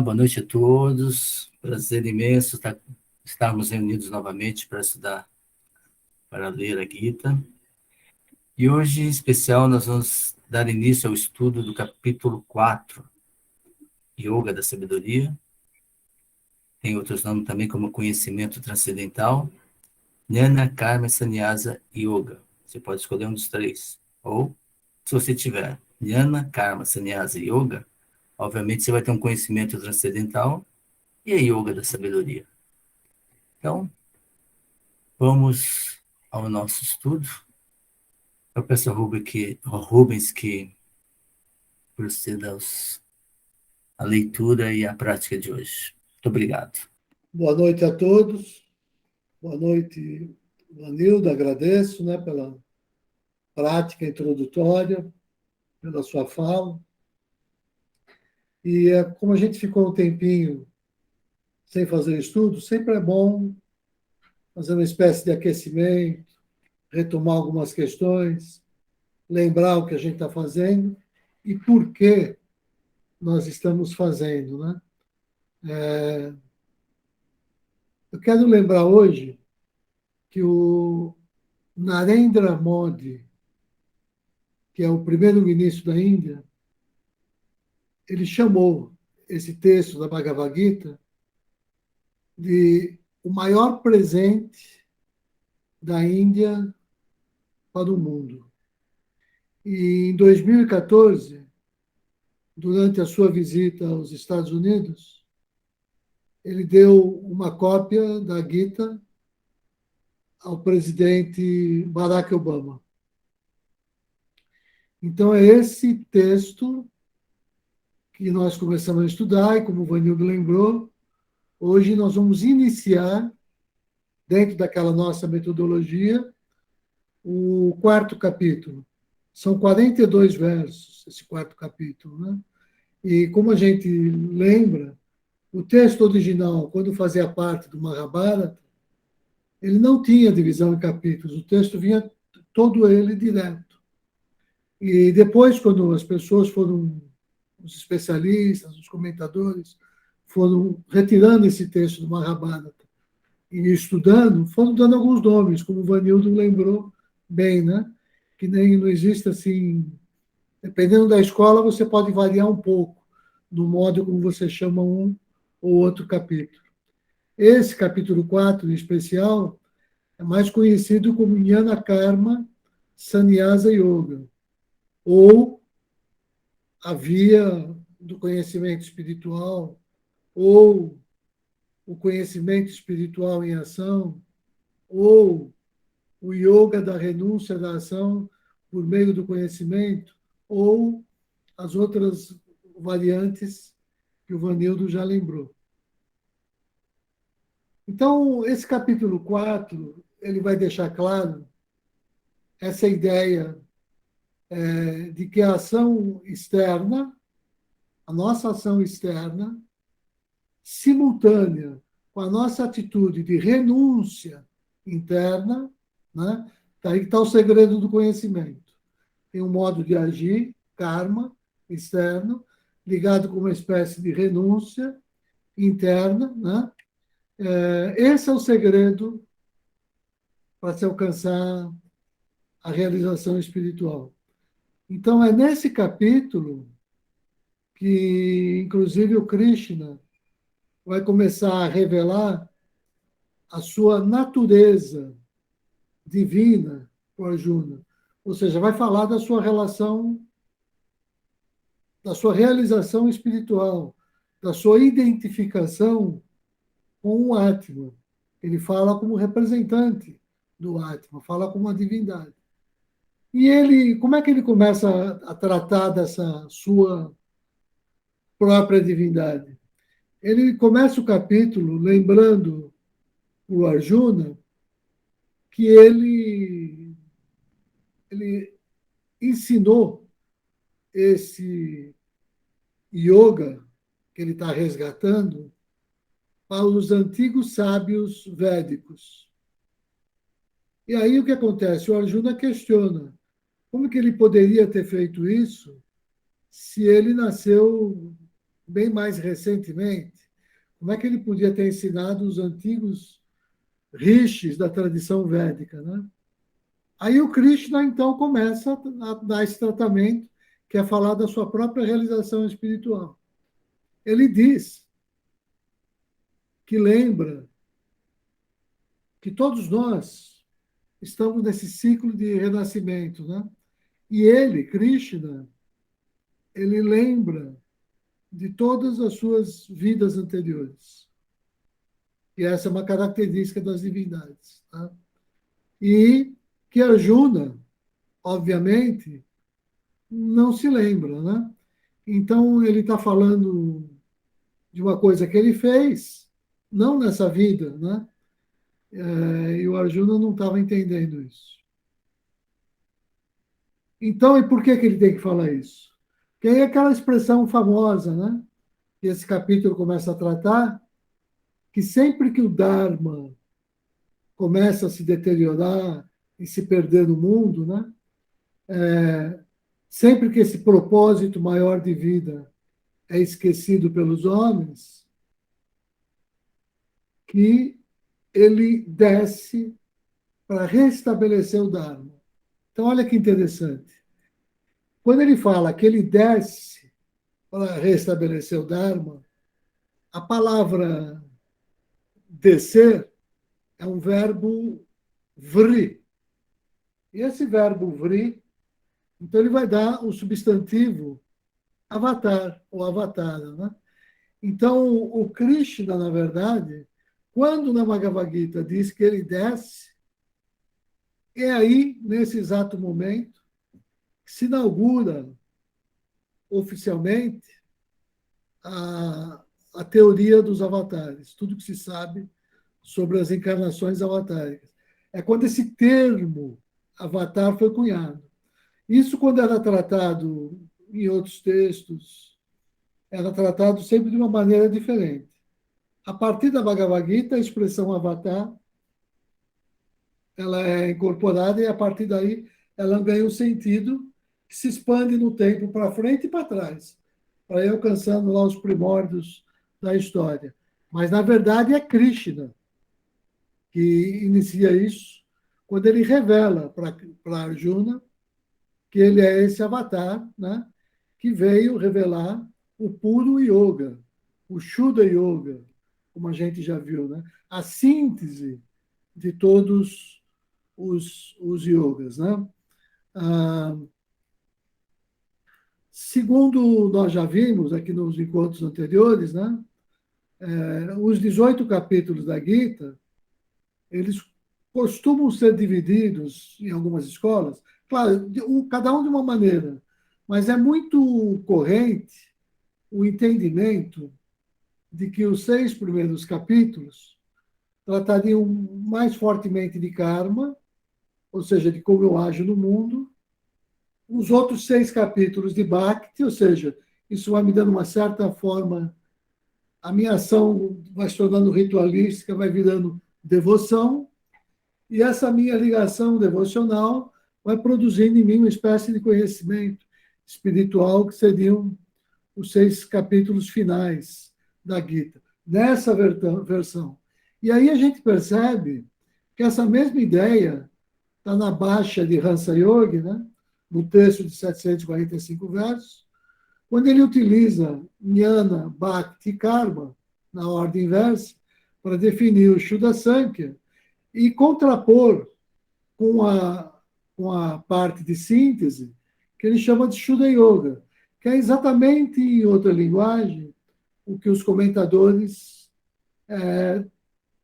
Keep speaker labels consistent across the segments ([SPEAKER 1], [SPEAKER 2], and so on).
[SPEAKER 1] Boa noite a todos. Prazer imenso estarmos reunidos novamente para estudar, para ler a Gita. E hoje, em especial, nós vamos dar início ao estudo do capítulo 4, Yoga da Sabedoria. Tem outros nomes também, como Conhecimento Transcendental, Jnana Karma Sannyasa Yoga. Você pode escolher um dos três. Ou, se você tiver Jnana Karma Sannyasa Yoga, obviamente você vai ter um conhecimento transcendental e a Yoga da Sabedoria. Então, vamos ao nosso estudo. Eu peço ao Rubens que proceda à leitura e à prática de hoje. Muito obrigado.
[SPEAKER 2] Boa noite a todos. Boa noite, Vanilda. Agradeço, pela prática introdutória, pela sua fala. E como a gente ficou um tempinho sem fazer estudo, sempre é bom fazer uma espécie de aquecimento, retomar algumas questões, lembrar o que a gente está fazendo e por que nós estamos fazendo, Eu quero lembrar hoje que o Narendra Modi, que é o primeiro-ministro da Índia, ele chamou esse texto da Bhagavad Gita de o maior presente da Índia para o mundo. E em 2014, durante a sua visita aos Estados Unidos, ele deu uma cópia da Gita ao presidente Barack Obama. Então, é esse texto que nós começamos a estudar, e como o Vanildo lembrou, hoje nós vamos iniciar, dentro daquela nossa metodologia, o quarto capítulo. São 42 versos, esse quarto capítulo. E como a gente lembra, o texto original, quando fazia parte do Mahabharata, ele não tinha divisão em capítulos, o texto vinha todo ele direto. E depois, quando as pessoas foram, os especialistas, os comentadores, foram retirando esse texto do Mahabharata e estudando, foram dando alguns nomes, como o Vanildo lembrou bem, que nem não existe assim. Dependendo da escola, você pode variar um pouco no modo como você chama um ou outro capítulo. Esse capítulo 4, em especial, é mais conhecido como Jnana Karma Sannyasa Yoga, ou a via do conhecimento espiritual, ou o conhecimento espiritual em ação, ou o yoga da renúncia da ação por meio do conhecimento, ou as outras variantes que o Vanildo já lembrou. Então, esse capítulo 4, ele vai deixar claro essa ideia de que a ação externa, a nossa ação externa, simultânea com a nossa atitude de renúncia interna, Daí está o segredo do conhecimento. Tem um modo de agir, karma, externo, ligado com uma espécie de renúncia interna, Esse é o segredo para se alcançar a realização espiritual. Então, é nesse capítulo que, inclusive, o Krishna vai começar a revelar a sua natureza divina para Arjuna. Ou seja, vai falar da sua relação, da sua realização espiritual, da sua identificação com o Atma. Ele fala como representante do Atma, fala como uma divindade. E ele, como é que ele começa a tratar dessa sua própria divindade? Ele começa o capítulo lembrando o Arjuna que ele ensinou esse yoga que ele está resgatando para os antigos sábios védicos. E aí o que acontece? O Arjuna questiona como que ele poderia ter feito isso se ele nasceu bem mais recentemente, como é que ele podia ter ensinado os antigos rishis da tradição védica, né? Aí o Krishna, então, começa a dar esse tratamento, que é falar da sua própria realização espiritual. Ele diz que lembra que todos nós estamos nesse ciclo de renascimento, né? E ele, Krishna, ele lembra de todas as suas vidas anteriores. E essa é uma característica das divindades. Tá? E que Arjuna, obviamente, não se lembra, né? Então, ele está falando de uma coisa que ele fez, não nessa vida, né? E o Arjuna não estava entendendo isso. Então, e por que ele tem que falar isso? Porque aí é aquela expressão famosa, né? Que esse capítulo começa a tratar, que sempre que o Dharma começa a se deteriorar e se perder no mundo, né? Sempre que esse propósito maior de vida é esquecido pelos homens, que ele desce para restabelecer o Dharma. Então, olha que interessante. Quando ele fala que ele desce para restabelecer o Dharma, a palavra descer é um verbo vri. E esse verbo vri, então ele vai dar o substantivo avatar, ou avatara, né? Então, o Krishna, na verdade, quando na Bhagavad Gita diz que ele desce, é aí, nesse exato momento, que se inaugura oficialmente a teoria dos avatares, tudo que se sabe sobre as encarnações avatáricas. É quando esse termo avatar foi cunhado. Isso, quando era tratado em outros textos, era tratado sempre de uma maneira diferente. A partir da Bhagavad Gita, a expressão avatar ela é incorporada e, a partir daí, ela ganha um sentido que se expande no tempo para frente e para trás, para ir alcançando lá os primórdios da história. Mas, na verdade, é Krishna que inicia isso, quando ele revela para Arjuna que ele é esse avatar, né, que veio revelar o puro yoga, o Shuddha Yoga, como a gente já viu, né, a síntese de todos os yogas. Né? Ah, segundo nós já vimos aqui nos encontros anteriores, né, os 18 capítulos da Gita, eles costumam ser divididos em algumas escolas, claro, cada um de uma maneira, mas é muito corrente o entendimento de que os 6 primeiros capítulos tratariam mais fortemente de karma, ou seja, de como eu ajo no mundo, os outros 6 capítulos de Bhakti, ou seja, isso vai me dando uma certa forma, a minha ação vai se tornando ritualística, vai virando devoção, e essa minha ligação devocional vai produzindo em mim uma espécie de conhecimento espiritual, que seriam os 6 capítulos finais da Gita, nessa versão. E aí a gente percebe que essa mesma ideia está na Bhashya de Hansa Yogi, né? No texto de 745 versos, quando ele utiliza Jnana, Bhakti e Karma, na ordem inversa, para definir o Shuddha Sankhya e contrapor com a parte de síntese, que ele chama de Shuddha Yoga, que é exatamente, em outra linguagem, o que os comentadores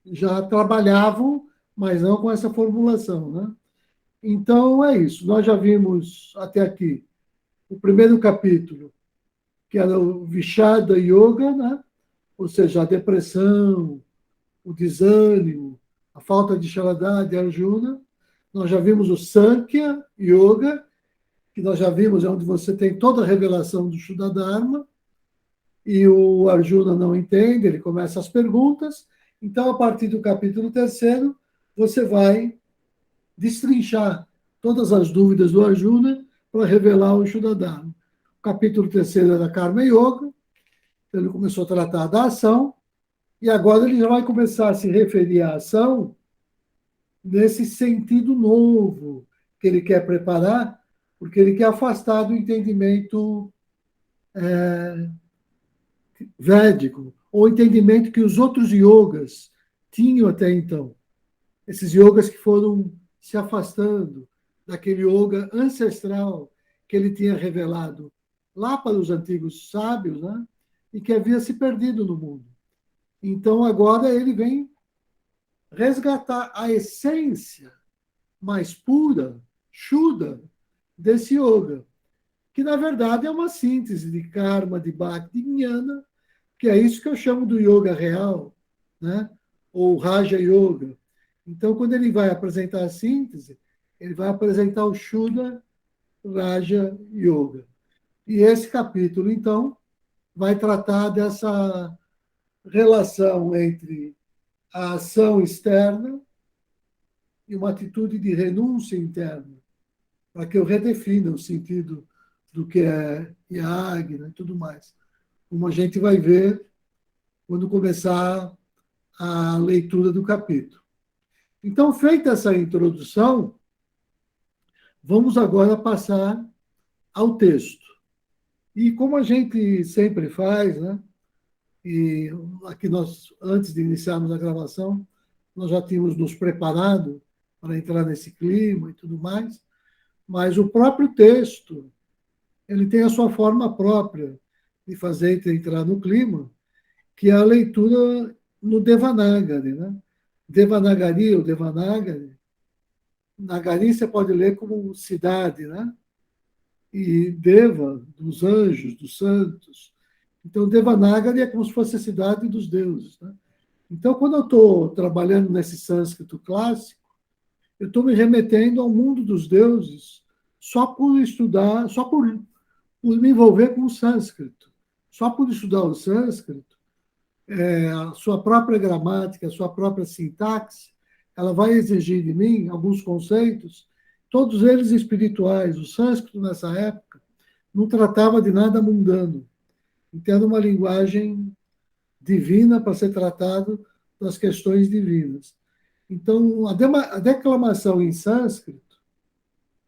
[SPEAKER 2] já trabalhavam, mas não com essa formulação. Né? Então, é isso. Nós já vimos até aqui o primeiro capítulo, que era o Vishada Yoga, né? Ou seja, a depressão, o desânimo, a falta de Sharadha de Arjuna. Nós já vimos o Sankhya Yoga, que nós já vimos, é onde você tem toda a revelação do Shuddha Dharma, e o Arjuna não entende, ele começa as perguntas. Então, a partir do capítulo 3º, você vai destrinchar todas as dúvidas do Arjuna para revelar o Shuddha Dharma. O capítulo 3º era Karma Yoga, Então, ele começou a tratar da ação, e agora ele já vai começar a se referir à ação nesse sentido novo que ele quer preparar, porque ele quer afastar do entendimento védico, ou entendimento que os outros yogas tinham até então. Esses yogas que foram se afastando daquele yoga ancestral que ele tinha revelado lá para os antigos sábios, né? E que havia se perdido no mundo. Então, agora ele vem resgatar a essência mais pura, Shuddha, desse yoga, que na verdade é uma síntese de karma, de bhakti, de jnana, que é isso que eu chamo do yoga real, né? Ou Raja Yoga. Então, quando ele vai apresentar a síntese, ele vai apresentar o Shuddha Raja Yoga. E esse capítulo, então, vai tratar dessa relação entre a ação externa e uma atitude de renúncia interna, para que eu redefina o sentido do que é yagna e tudo mais. Como a gente vai ver quando começar a leitura do capítulo. Então, feita essa introdução, vamos agora passar ao texto. E como a gente sempre faz, né? E aqui nós, antes de iniciarmos a gravação, nós já tínhamos nos preparado para entrar nesse clima e tudo mais, mas o próprio texto, ele tem a sua forma própria de fazer entrar no clima, que é a leitura no Devanagari, né? Devanagari ou Devanagari, Nagari você pode ler como cidade, né? E Deva, dos anjos, dos santos. Então, Devanagari é como se fosse a cidade dos deuses, né? Então, quando eu estou trabalhando nesse sânscrito clássico, eu estou me remetendo ao mundo dos deuses só por estudar, só por me envolver com o sânscrito. Só por estudar o sânscrito, a sua própria gramática, a sua própria sintaxe, ela vai exigir de mim alguns conceitos, todos eles espirituais. O sânscrito, nessa época, não tratava de nada mundano. Então, era uma linguagem divina para ser tratado das questões divinas. Então, a declamação em sânscrito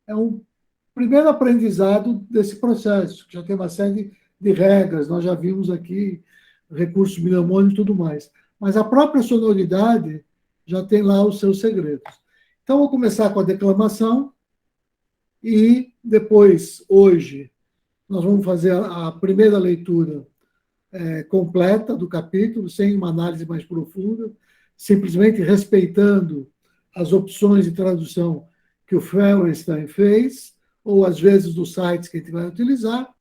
[SPEAKER 2] é um primeiro aprendizado desse processo, que já tem uma série de regras, nós já vimos aqui recursos mnemônicos e tudo mais. Mas a própria sonoridade já tem lá os seus segredos. Então, vou começar com a declamação e depois, hoje, nós vamos fazer a primeira leitura completa do capítulo, sem uma análise mais profunda, simplesmente respeitando as opções de tradução que o Felsenstein fez, ou às vezes dos sites que a gente vai utilizar,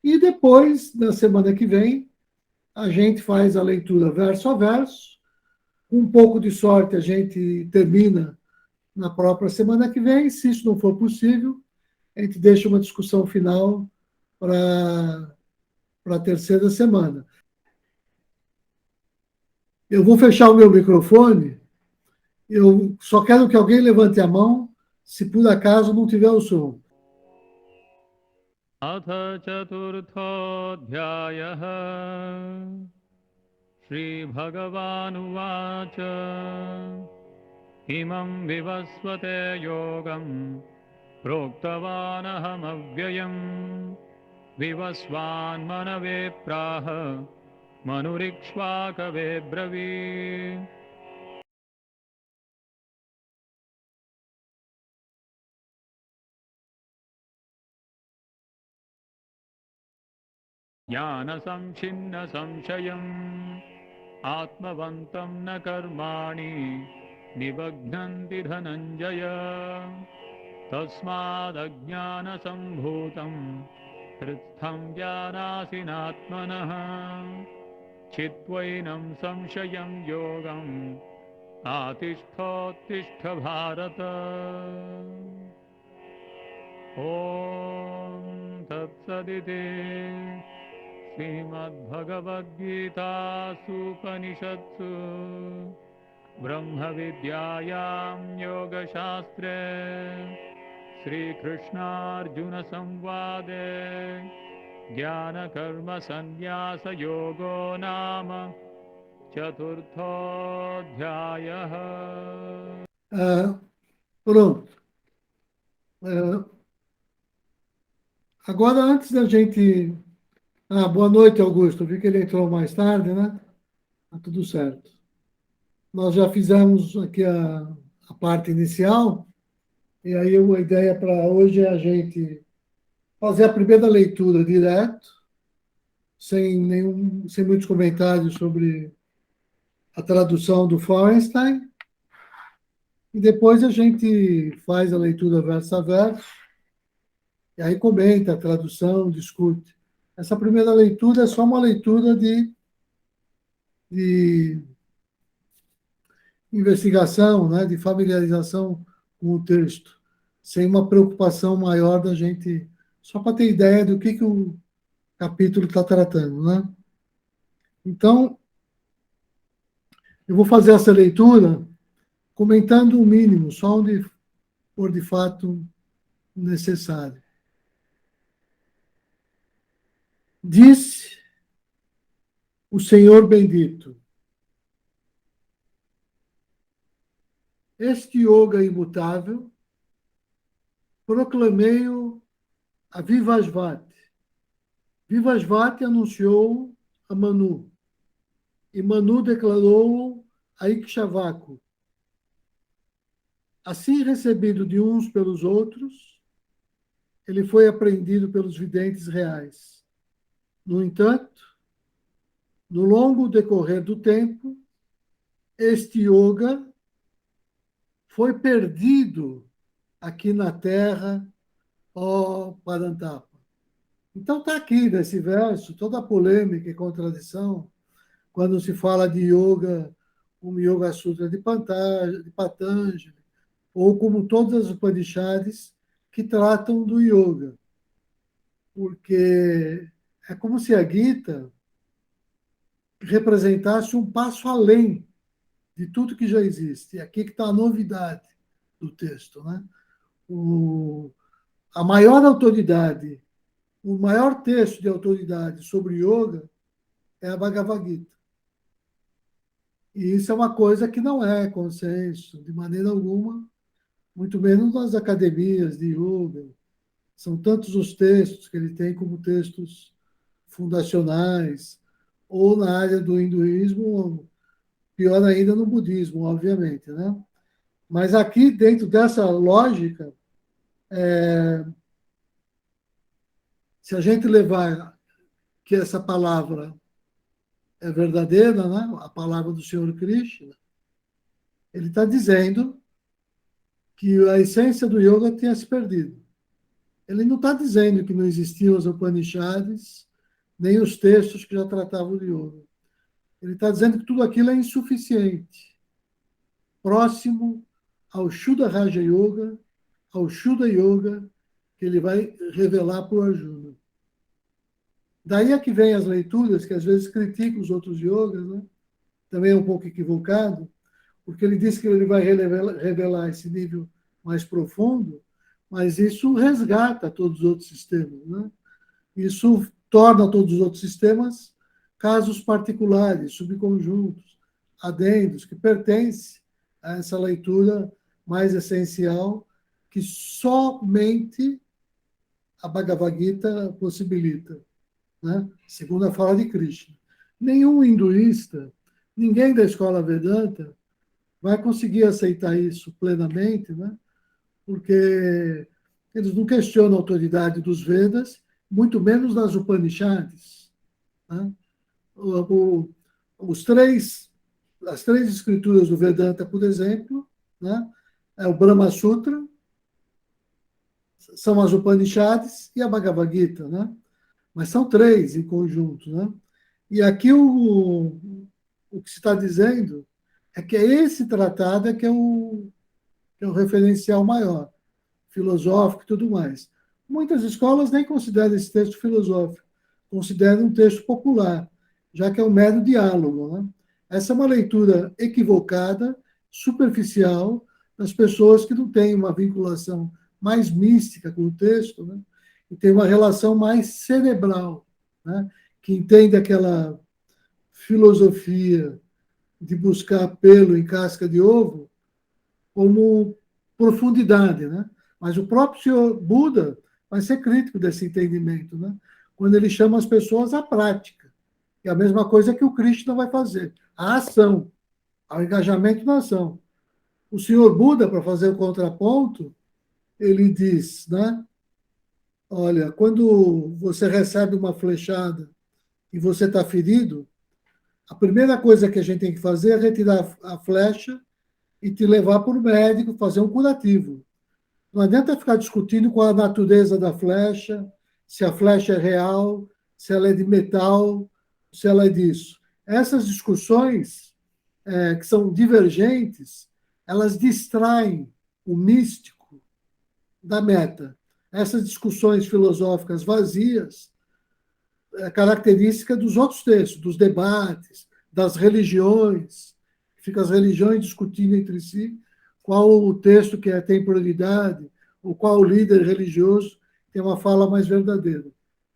[SPEAKER 2] e depois, na semana que vem, a gente faz a leitura verso a verso. Com um pouco de sorte, a gente termina na própria semana que vem. Se isso não for possível, a gente deixa uma discussão final para a terceira semana. Eu vou fechar o meu microfone. Eu só quero que alguém levante a mão se por acaso não tiver o som.
[SPEAKER 3] अथ चतुर्थोऽध्यायः श्रीभगवानुवाच इमं विवस्वते योगं प्रोक्तवानहमव्ययम् विवस्वान्मनवे प्राह मनुरिक्ष्वाकवे ब्रवीत् ज्ञानसंच्छिन्नसंशयम् आत्मवन्तं न कर्माणि निबध्नन्ति धनञ्जय तस्मादज्ञानसम्भूतं हृत्स्थं ज्ञानासिनात्मनः चित्वैनं संशयं योगम् आतिष्ठोत्तिष्ठ भारत ॐ तत्सदिति श्रीमद्भगवद्गीतासूपनिषत्सु ब्रह्मविद्यायां योगशास्त्रे श्रीकृष्णार्जुनसंवादे Jnana Karma Sannyasa Yogo Nama Chaturthodhyayah.
[SPEAKER 2] Pronto. Agora, antes da gente... boa noite, Augusto. Eu vi que ele entrou mais tarde, né? Tá tudo certo. Nós já fizemos aqui a parte inicial, e aí a ideia para hoje é a gente fazer a primeira leitura direto, sem muitos comentários sobre a tradução do Feuerstein, e depois a gente faz a leitura verso a verso, e aí comenta a tradução, discute. Essa primeira leitura é só uma leitura de investigação, né, de familiarização com o texto, sem uma preocupação maior da gente, só para ter ideia do que o capítulo está tratando, né? Então, eu vou fazer essa leitura comentando o mínimo, só onde for de fato necessário. Disse o Senhor bendito: este yoga imutável, proclamei-o a Vivasvati. Vivasvati anunciou a Manu, e Manu declarou a Ikshavaku. Assim recebido de uns pelos outros, ele foi apreendido pelos videntes reais. No entanto, no longo decorrer do tempo, este yoga foi perdido aqui na Terra, ó Parantapa. Então está aqui nesse verso toda a polêmica e contradição quando se fala de yoga, como Yoga Sutra de Patanjali, ou como todas as Upanishads que tratam do yoga. Porque é como se a Gita representasse um passo além de tudo que já existe. E aqui que está a novidade do texto, né? A maior autoridade, o maior texto de autoridade sobre yoga é a Bhagavad Gita. E isso é uma coisa que não é consenso, de maneira alguma, muito menos nas academias de yoga. São tantos os textos que ele tem como textos fundacionais, ou na área do hinduísmo, pior ainda no budismo, obviamente, né? Mas aqui, dentro dessa lógica, se a gente levar que essa palavra é verdadeira, né? A palavra do Senhor Krishna, ele está dizendo que a essência do yoga tinha se perdido. Ele não está dizendo que não existiam os Upanishads, nem os textos que já tratavam de yoga. Ele está dizendo que tudo aquilo é insuficiente, próximo ao Shuddha Raja Yoga, ao Shuddha Yoga, que ele vai revelar para o Arjuna. Daí é que vem as leituras, que às vezes criticam os outros yogas, né? Também é um pouco equivocado, porque ele diz que ele vai revelar esse nível mais profundo, mas isso resgata todos os outros sistemas, né? Isso torna todos os outros sistemas casos particulares, subconjuntos, adendos, que pertencem a essa leitura mais essencial que somente a Bhagavad Gita possibilita, né? Segundo a fala de Krishna. Nenhum hinduísta, ninguém da escola Vedanta vai conseguir aceitar isso plenamente, né? Porque eles não questionam a autoridade dos Vedas, muito menos das Upanishads, né? As três escrituras do Vedanta, por exemplo, né? É o Brahma Sutra, são as Upanishads e a Bhagavad Gita, né? Mas são três em conjunto, né? E aqui o que se está dizendo é que é esse tratado que é o referencial maior, filosófico e tudo mais. Muitas escolas nem consideram esse texto filosófico, consideram um texto popular, já que é um mero diálogo, né? Essa é uma leitura equivocada, superficial, das pessoas que não têm uma vinculação mais mística com o texto, né? e tem uma relação mais cerebral, né? Que entende aquela filosofia de buscar pelo em casca de ovo como profundidade, né? Mas o próprio senhor Buda vai ser crítico desse entendimento, né? Quando ele chama as pessoas à prática. É a mesma coisa que o Krishna vai fazer, a ação, ao engajamento na ação. O senhor Buda, para fazer o contraponto, ele diz, né? Olha, quando você recebe uma flechada e você está ferido, a primeira coisa que a gente tem que fazer é retirar a flecha e te levar para o médico, fazer um curativo. Não adianta ficar discutindo qual a natureza da flecha, se a flecha é real, se ela é de metal, se ela é disso. Essas discussões, que são divergentes, elas distraem o místico da meta. Essas discussões filosóficas vazias é característica dos outros textos, dos debates, das religiões. Fica as religiões discutindo entre si qual o texto que tem prioridade, ou qual o líder religioso tem uma fala mais verdadeira.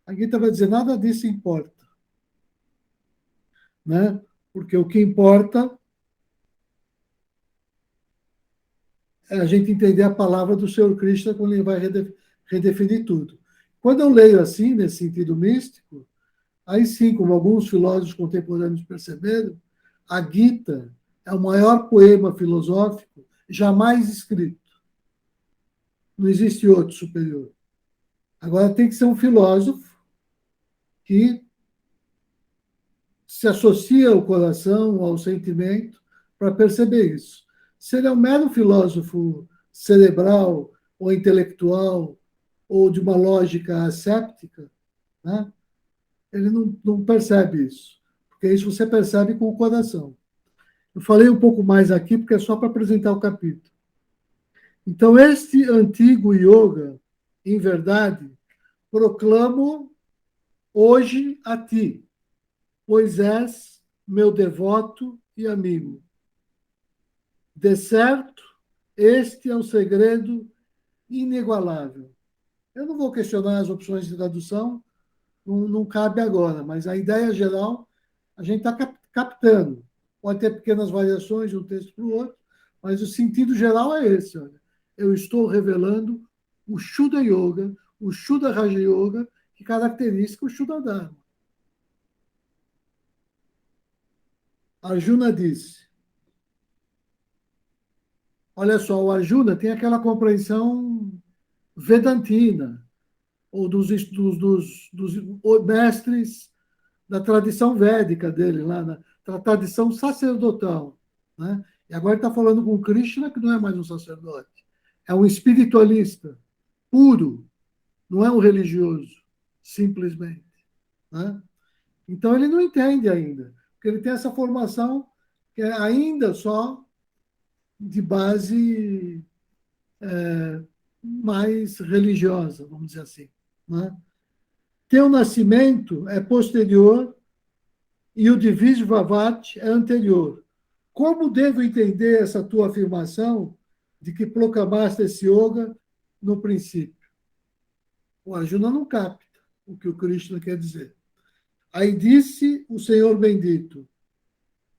[SPEAKER 2] A Gita vai dizer, nada disso importa, né? Porque o que importa é a gente entender a palavra do Senhor Krishna quando ele vai redefinir tudo. Quando eu leio assim, nesse sentido místico, aí sim, como alguns filósofos contemporâneos perceberam, a Gita é o maior poema filosófico jamais escrito. Não existe outro superior. Agora tem que ser um filósofo que se associa ao coração, ao sentimento, para perceber isso. Se ele é um mero filósofo cerebral ou intelectual ou de uma lógica asséptica, né? Ele não percebe isso. Porque isso você percebe com o coração. Eu falei um pouco mais aqui, porque é só para apresentar o capítulo. Então, este antigo yoga, em verdade, proclamo hoje a ti, pois és meu devoto e amigo. De certo, este é o segredo inigualável. Eu não vou questionar as opções de tradução, não cabe agora, mas a ideia geral a gente está captando. Pode ter pequenas variações de um texto para o outro, mas o sentido geral é esse. Olha. Eu estou revelando o Shuddha Yoga, o Shuddha Raja Yoga, que caracteriza o Shuddha Dharma. Arjuna disse, olha só, o Arjuna tem aquela compreensão vedantina, ou dos mestres da tradição védica dele, lá da tradição sacerdotal. Né? E agora ele está falando com Krishna, que não é mais um sacerdote, é um espiritualista puro, não é um religioso, simplesmente. Né? Então ele não entende ainda, porque ele tem essa formação que é ainda só de base mais religiosa, vamos dizer assim. Né? Teu nascimento é posterior e o de Vishvavat é anterior. Como devo entender essa tua afirmação de que proclamaste esse yoga no princípio? O Arjuna não capta o que o Krishna quer dizer. Aí disse o Senhor bendito,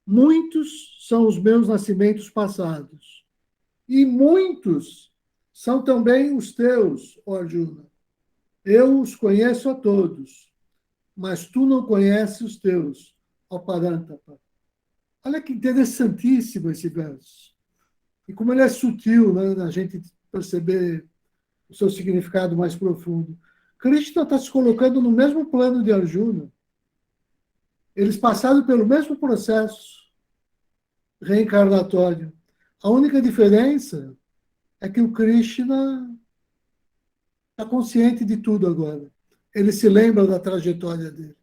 [SPEAKER 2] muitos são os meus nascimentos passados, e muitos são também os teus, ó Arjuna. Eu os conheço a todos, mas tu não conheces os teus, ó Parantapa. Olha que interessantíssimo esse verso. E como ele é sutil, né, a gente perceber o seu significado mais profundo. Krishna está se colocando no mesmo plano de Arjuna. Eles passaram pelo mesmo processo reencarnatório. A única diferença é que o Krishna está consciente de tudo agora. Ele se lembra da trajetória dele.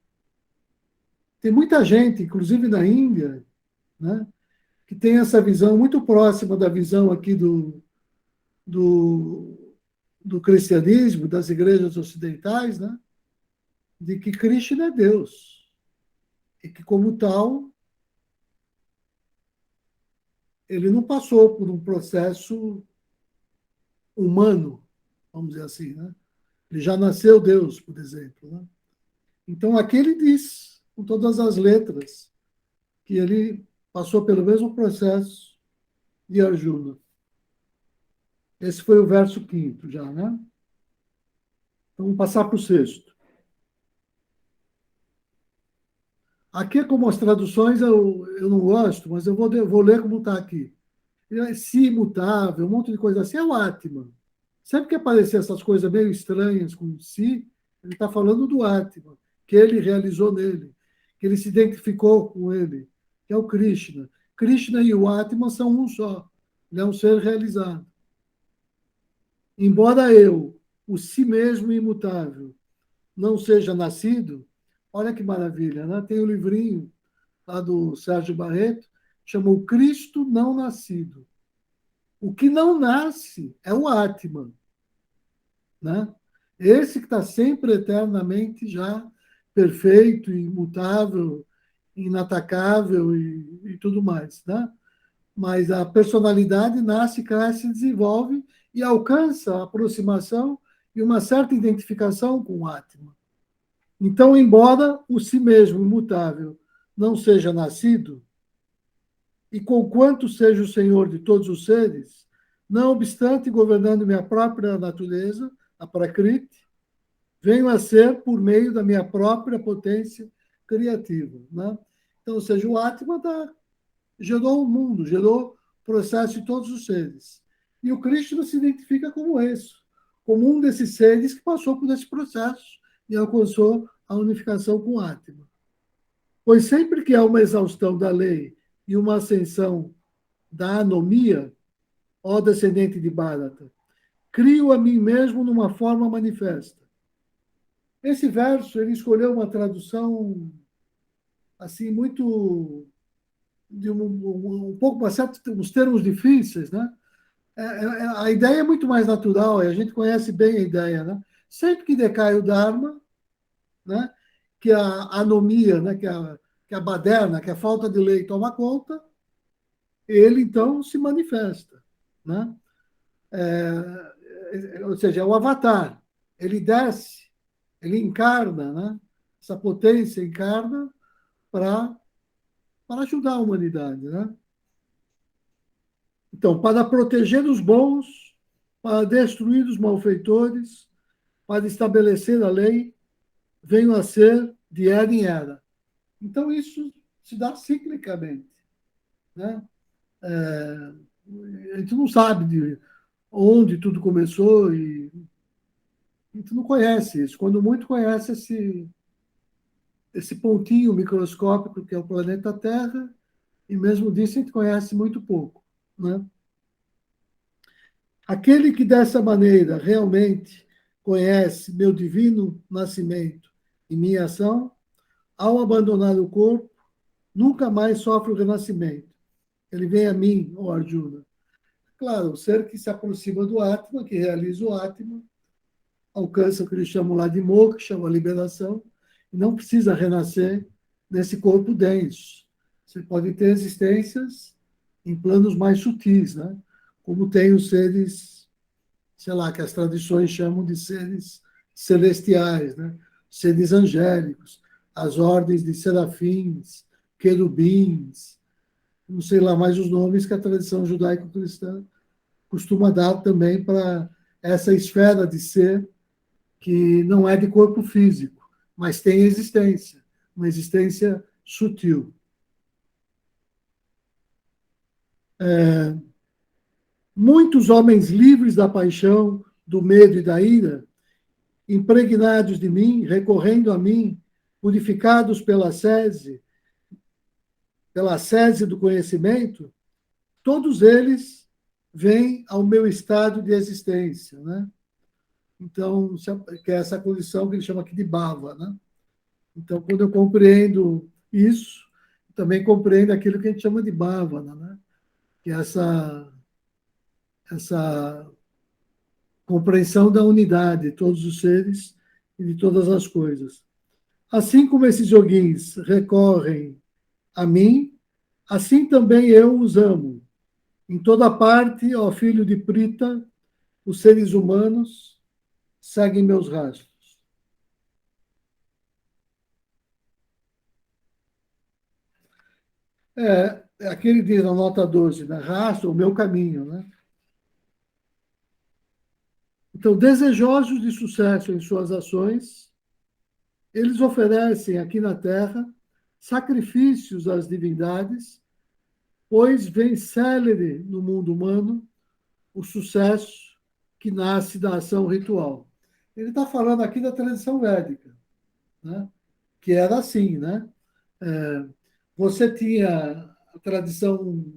[SPEAKER 2] Tem muita gente, inclusive na Índia, né, que tem essa visão muito próxima da visão aqui do cristianismo, das igrejas ocidentais, né, de que Krishna é Deus. E que, como tal, ele não passou por um processo humano, vamos dizer assim, né? Ele já nasceu Deus, por exemplo. Né? Então, aqui ele diz, com todas as letras, que ele passou pelo mesmo processo de Arjuna. Esse foi o verso 5º já, né? Então, vamos passar para o 6º. Aqui, como as traduções eu não gosto, mas eu vou ler como está aqui. Si, imutável, um monte de coisa assim, é o Atman. Sempre que aparecer essas coisas meio estranhas com si, ele está falando do Atman, que ele realizou nele, que ele se identificou com ele, que é o Krishna. Krishna e o Atman são um só. Ele é um ser realizado. Embora eu, o si mesmo imutável, não seja nascido, olha que maravilha, né? Tem o livrinho lá do Sérgio Barreto, chamou Cristo Não Nascido. O que não nasce é o Atman, né? Esse que está sempre eternamente já perfeito, imutável, inatacável e tudo mais, né? Mas a personalidade nasce, cresce, desenvolve e alcança a aproximação e uma certa identificação com o Atman. Então, embora o si mesmo imutável não seja nascido, e conquanto seja o Senhor de todos os seres, não obstante governando minha própria natureza, a Prakriti, venho a ser por meio da minha própria potência criativa. Né? Então, ou seja, o Atman gerou o mundo, gerou o processo de todos os seres. E o Krishna se identifica como esse, como um desses seres que passou por esse processo e alcançou a unificação com o Atman. Pois sempre que há uma exaustão da lei e uma ascensão da anomia, ó descendente de Bharata, crio a mim mesmo numa forma manifesta. Esse verso, ele escolheu uma tradução assim muito de um pouco uns termos difíceis, né? A ideia é muito mais natural, e a gente conhece bem a ideia, né? Sempre que decai o Dharma, né? Que a anomia, né? Que a baderna, que a falta de lei toma conta, ele então se manifesta, né? Ou seja, é o avatar. Ele desce, ele encarna, né? Essa potência encarna para ajudar a humanidade, né? Então, para proteger os bons, para destruir os malfeitores, para estabelecer a lei, venho a ser de era em era. Então, isso se dá ciclicamente, né? A gente não sabe de onde tudo começou e a gente não conhece isso. Quando muito conhece esse pontinho microscópico que é o planeta Terra, e mesmo disso a gente conhece muito pouco, né? Aquele que dessa maneira realmente conhece meu divino nascimento e minha ação, ao abandonar o corpo, nunca mais sofre o renascimento. Ele vem a mim, ó Arjuna. Claro, o ser que se aproxima do Atman, que realiza o Atman, alcança o que eles chamam lá de moksha, a liberação, e não precisa renascer nesse corpo denso. Você pode ter existências em planos mais sutis, né? Como tem os seres, sei lá, que as tradições chamam de seres celestiais, né? Seres angélicos, as ordens de serafins, querubins, não sei lá mais os nomes que a tradição judaico-cristã costuma dar também para essa esfera de ser que não é de corpo físico, mas tem existência, uma existência sutil. Muitos homens livres da paixão, do medo e da ira, impregnados de mim, recorrendo a mim, purificados pela sese do conhecimento, todos eles vêm ao meu estado de existência, né? Então, que é essa condição que ele chama aqui de bhava, né? Então, quando eu compreendo isso, também compreendo aquilo que a gente chama de bhavana, né? Que é essa compreensão da unidade de todos os seres e de todas as coisas. Assim como esses yoguins recorrem a mim, assim também eu os amo. Em toda parte, ó filho de Prita, os seres humanos seguem meus rastros. Aqui ele diz na nota 12, né? Rastro o meu caminho, né? Então, desejosos de sucesso em suas ações, eles oferecem aqui na Terra sacrifícios às divindades, pois vem célere no mundo humano o sucesso que nasce da ação ritual. Ele está falando aqui da tradição védica, né? Que era assim, né? Você tinha a tradição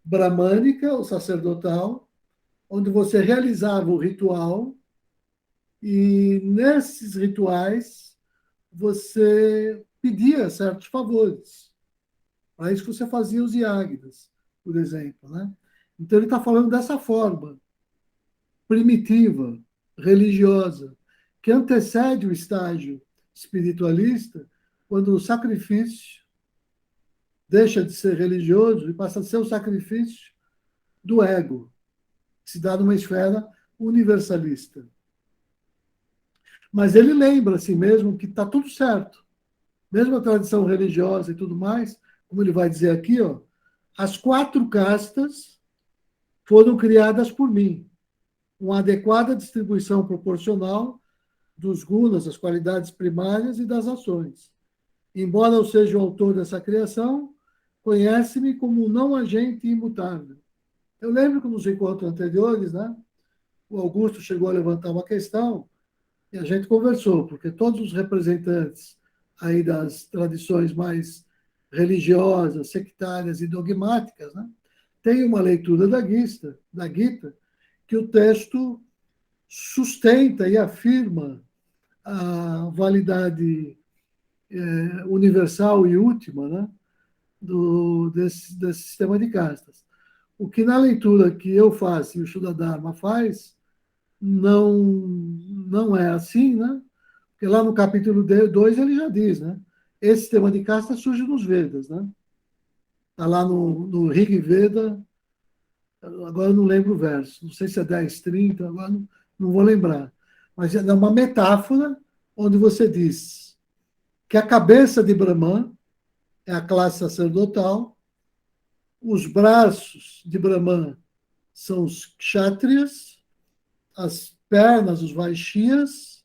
[SPEAKER 2] bramânica, o sacerdotal, onde você realizava o ritual e nesses rituais você pedia certos favores. Para isso que você fazia os yagnas, por exemplo, né? Então ele está falando dessa forma primitiva, religiosa, que antecede o estágio espiritualista, quando o sacrifício deixa de ser religioso e passa a ser o sacrifício do ego, que se dá numa esfera universalista. Mas ele lembra a si mesmo que está tudo certo. Mesmo a tradição religiosa e tudo mais, como ele vai dizer aqui, ó, as 4 castas foram criadas por mim. Uma adequada distribuição proporcional dos gunas, das qualidades primárias e das ações. Embora eu seja o autor dessa criação, conhece-me como um não agente imutável. Eu lembro que nos encontros anteriores, né, o Augusto chegou a levantar uma questão e a gente conversou, porque todos os representantes aí das tradições mais religiosas, sectárias e dogmáticas, né, têm uma leitura da Gita, que o texto sustenta e afirma a validade universal e última, né, desse sistema de castas. O que na leitura que eu faço e o Shuddha faz, não é assim, né? Porque lá no capítulo 2 ele já diz, né? Esse sistema de castas surge nos Vedas, né? Está lá no Rig Veda, agora eu não lembro o verso, não sei se é 10:30, agora não vou lembrar. Mas é uma metáfora onde você diz que a cabeça de Brahman é a classe sacerdotal, os braços de Brahman são os kshatriyas, as pernas, os vaishyas.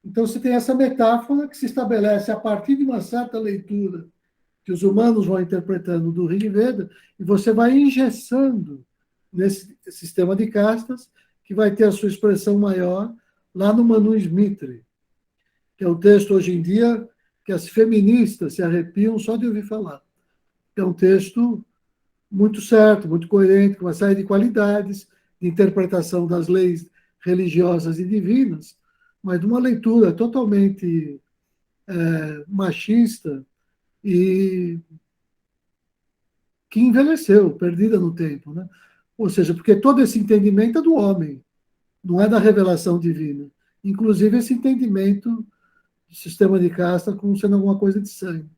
[SPEAKER 2] Então você tem essa metáfora que se estabelece a partir de uma certa leitura que os humanos vão interpretando do Rig Veda, e você vai engessando nesse sistema de castas, que vai ter a sua expressão maior lá no Manu Smriti, que é o texto hoje em dia que as feministas se arrepiam só de ouvir falar. É um texto muito certo, muito coerente, com uma série de qualidades de interpretação das leis religiosas e divinas, mas de uma leitura totalmente machista e que envelheceu, perdida no tempo, né? Ou seja, porque todo esse entendimento é do homem, não é da revelação divina. Inclusive esse entendimento do sistema de casta como sendo alguma coisa de sangue.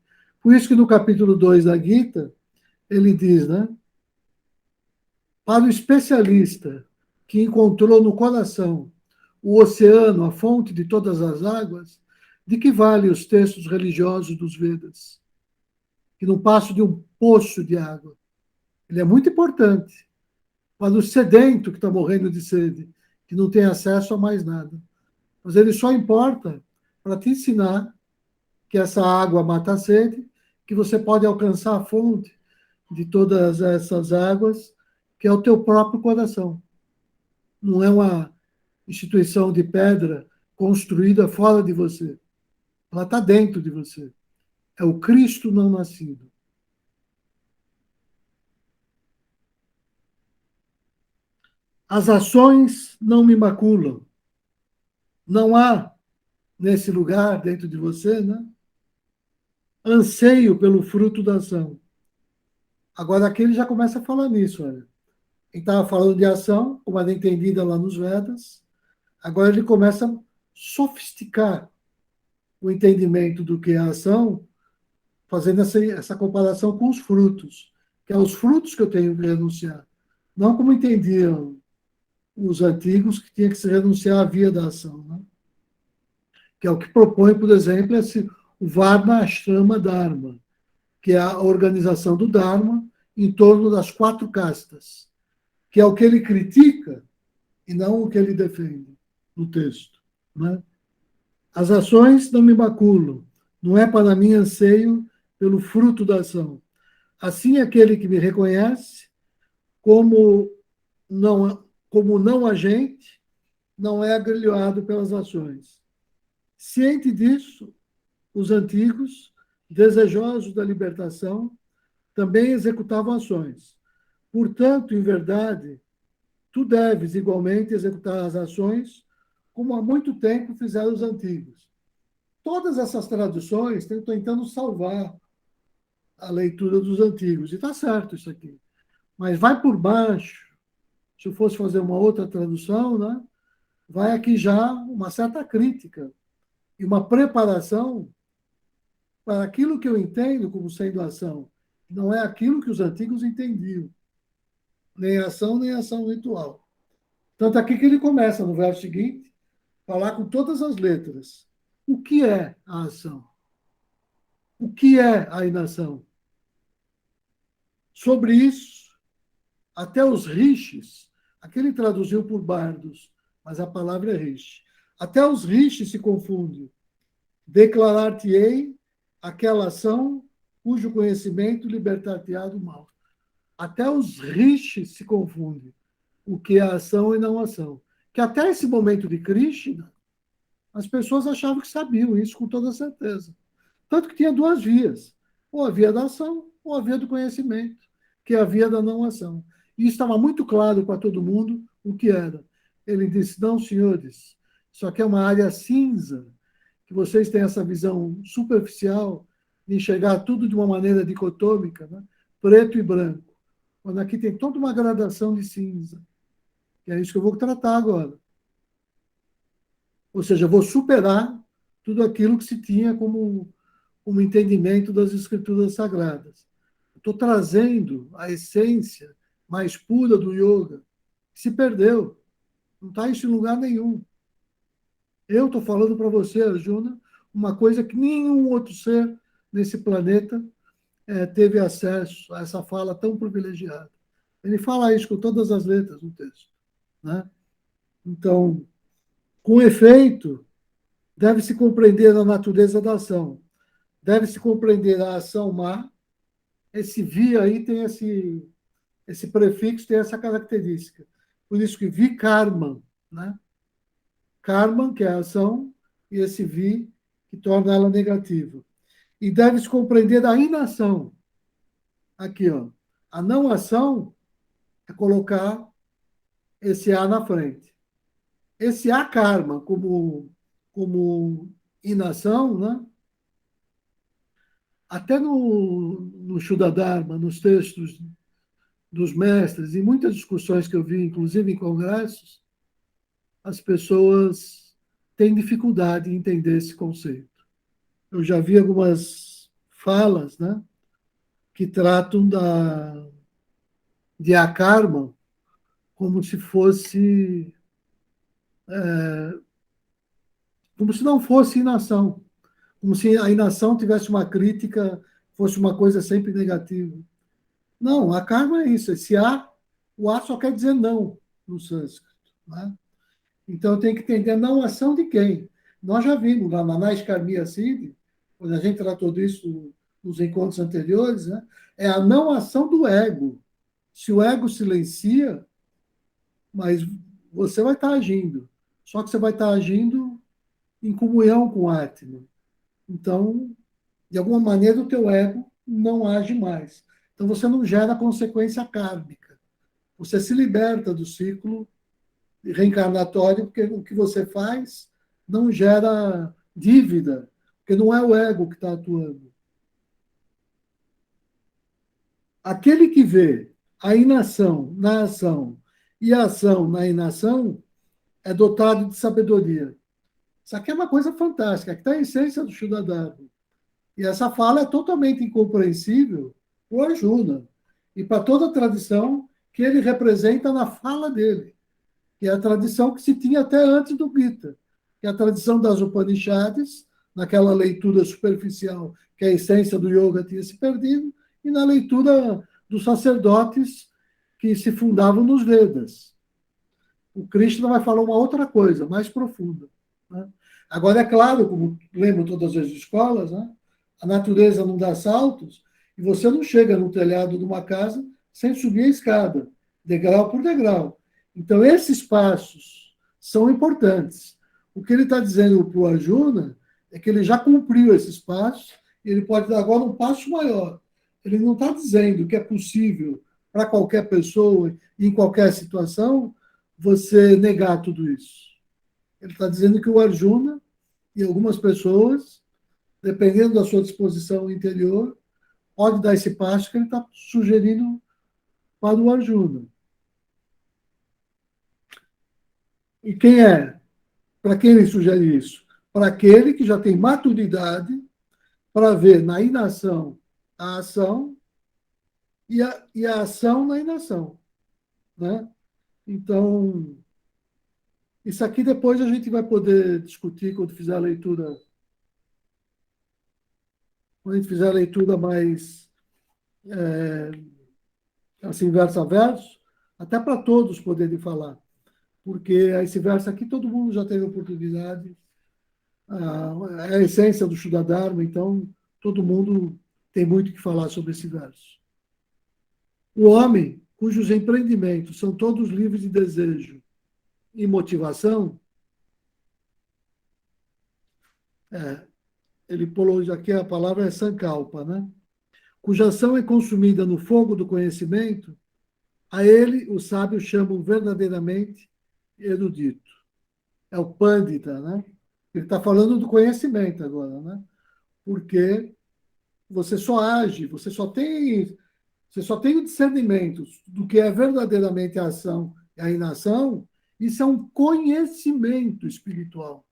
[SPEAKER 2] Por isso que no capítulo 2 da Gita, ele diz, né? Para o especialista que encontrou no coração o oceano, a fonte de todas as águas, de que vale os textos religiosos dos Vedas? Que não passam de um poço de água. Ele é muito importante para o sedento que está morrendo de sede, que não tem acesso a mais nada. Mas ele só importa para te ensinar que essa água mata a sede, que você pode alcançar a fonte de todas essas águas, que é o teu próprio coração. Não é uma instituição de pedra construída fora de você. Ela está dentro de você. É o Cristo não nascido. As ações não me maculam. Não há, nesse lugar, dentro de você, né, anseio pelo fruto da ação. Agora, aqui ele já começa a falar nisso. Olha. Ele estava falando de ação, como era entendida lá nos Vedas. Agora ele começa a sofisticar o entendimento do que é a ação, fazendo essa comparação com os frutos, que é os frutos que eu tenho que renunciar. Não como entendiam os antigos que tinha que se renunciar à via da ação, né? Que é o que propõe, por exemplo, o Varna Ashrama Dharma, que é a organização do Dharma em torno das 4 castas, que é o que ele critica e não o que ele defende no texto, né? As ações não me maculam, não é para mim anseio pelo fruto da ação. Assim, aquele que me reconhece como não agente, não é agrilhoado pelas ações. Ciente disso, os antigos, desejosos da libertação, também executavam ações. Portanto, em verdade, tu deves igualmente executar as ações como há muito tempo fizeram os antigos. Todas essas traduções estão tentando salvar a leitura dos antigos. E está certo isso aqui. Mas vai por baixo. Se eu fosse fazer uma outra tradução, né, vai aqui já uma certa crítica e uma preparação para aquilo que eu entendo como sendo ação. Não é aquilo que os antigos entendiam. Nem ação, nem ação ritual. Tanto aqui que ele começa, no verso seguinte, falar com todas as letras. O que é a ação? O que é a inação? Sobre isso, até os rishis, aqui ele traduziu por bardos, mas a palavra é rishi. Até os rishis se confundem. Declarar-te-ei aquela ação cujo conhecimento libertar-te-á do mal. Até os rishis se confundem. O que é ação e não ação. Que até esse momento de Krishna, as pessoas achavam que sabiam isso com toda certeza. Tanto que tinha 2 vias. Ou a via da ação, ou a via do conhecimento, que é a via da não ação. E estava muito claro para todo mundo o que era. Ele disse, não, senhores, isso aqui é uma área cinza, que vocês têm essa visão superficial de enxergar tudo de uma maneira dicotômica, né? Preto e branco. Quando aqui tem toda uma gradação de cinza. E é isso que eu vou tratar agora. Ou seja, eu vou superar tudo aquilo que se tinha como entendimento das escrituras sagradas. Estou trazendo a essência mais pura do yoga, que se perdeu. Não está isso em lugar nenhum. Eu estou falando para você, Arjuna, uma coisa que nenhum outro ser nesse planeta teve acesso a essa fala tão privilegiada. Ele fala isso com todas as letras no texto, né? Então, com efeito, deve-se compreender a natureza da ação. Deve-se compreender a ação má. Esse vi aí tem esse prefixo, tem essa característica. Por isso que vi karma, né? Karma, que é a ação, e esse vi, que torna ela negativa. E deve-se compreender a inação. Aqui, ó. A não ação é colocar esse A na frente. Esse A karma, como inação, né? Até no Shuddha Dharma, nos textos dos mestres, e muitas discussões que eu vi, inclusive em congressos, as pessoas têm dificuldade em entender esse conceito. Eu já vi algumas falas, né, que tratam de akarma como se fosse como se não fosse inação, como se a inação tivesse uma crítica, fosse uma coisa sempre negativa. Não, a karma é isso. Esse A, o A só quer dizer não no sânscrito, né? Então tem que entender a não ação de quem. Nós já vimos lá na Naiskarmiya Siddhi, quando a gente tratou disso nos encontros anteriores, né? É a não ação do ego. Se o ego silencia, mas você vai estar agindo. Só que você vai estar agindo em comunhão com o Atman. Então, de alguma maneira, o teu ego não age mais. Então, você não gera consequência kármica. Você se liberta do ciclo reencarnatório, porque o que você faz não gera dívida, porque não é o ego que está atuando. Aquele que vê a inação na ação e a ação na inação é dotado de sabedoria. Isso aqui é uma coisa fantástica, que está a essência do Shuddha Dharma. E essa fala é totalmente incompreensível para o Arjuna e para toda a tradição que ele representa na fala dele, que é a tradição que se tinha até antes do Gita, que é a tradição das Upanishads, naquela leitura superficial que a essência do yoga tinha se perdido, e na leitura dos sacerdotes que se fundavam nos Vedas. O Krishna vai falar uma outra coisa, mais profunda. Né? Agora, é claro, como lembro todas as escolas, né? A natureza não dá saltos, e você não chega no telhado de uma casa sem subir a escada, degrau por degrau. Então, esses passos são importantes. O que ele está dizendo para o Arjuna é que ele já cumpriu esses passos e ele pode dar agora um passo maior. Ele não está dizendo que é possível para qualquer pessoa, em qualquer situação, você negar tudo isso. Ele está dizendo que o Arjuna e algumas pessoas, dependendo da sua disposição interior, pode dar esse passo que ele está sugerindo para o Arjuna. E quem é? Para quem ele sugere isso? Para aquele que já tem maturidade para ver na inação a ação e a ação na inação. Né? Então, isso aqui depois a gente vai poder discutir quando fizer a leitura. Quando a gente fizer a leitura mais assim, verso a verso, até para todos poderem falar. Porque esse verso aqui todo mundo já teve oportunidade. É a essência do Shuddha Dharma, então todo mundo tem muito o que falar sobre esse verso. O homem cujos empreendimentos são todos livres de desejo e motivação, ele pulou aqui, a palavra é sankalpa, né? Cuja ação é consumida no fogo do conhecimento, a ele os sábios chamam verdadeiramente erudito. É o Pandita, né? Ele está falando do conhecimento agora, né? Porque você só age, você só tem o discernimento do que é verdadeiramente a ação e a inação. Isso é um conhecimento espiritual.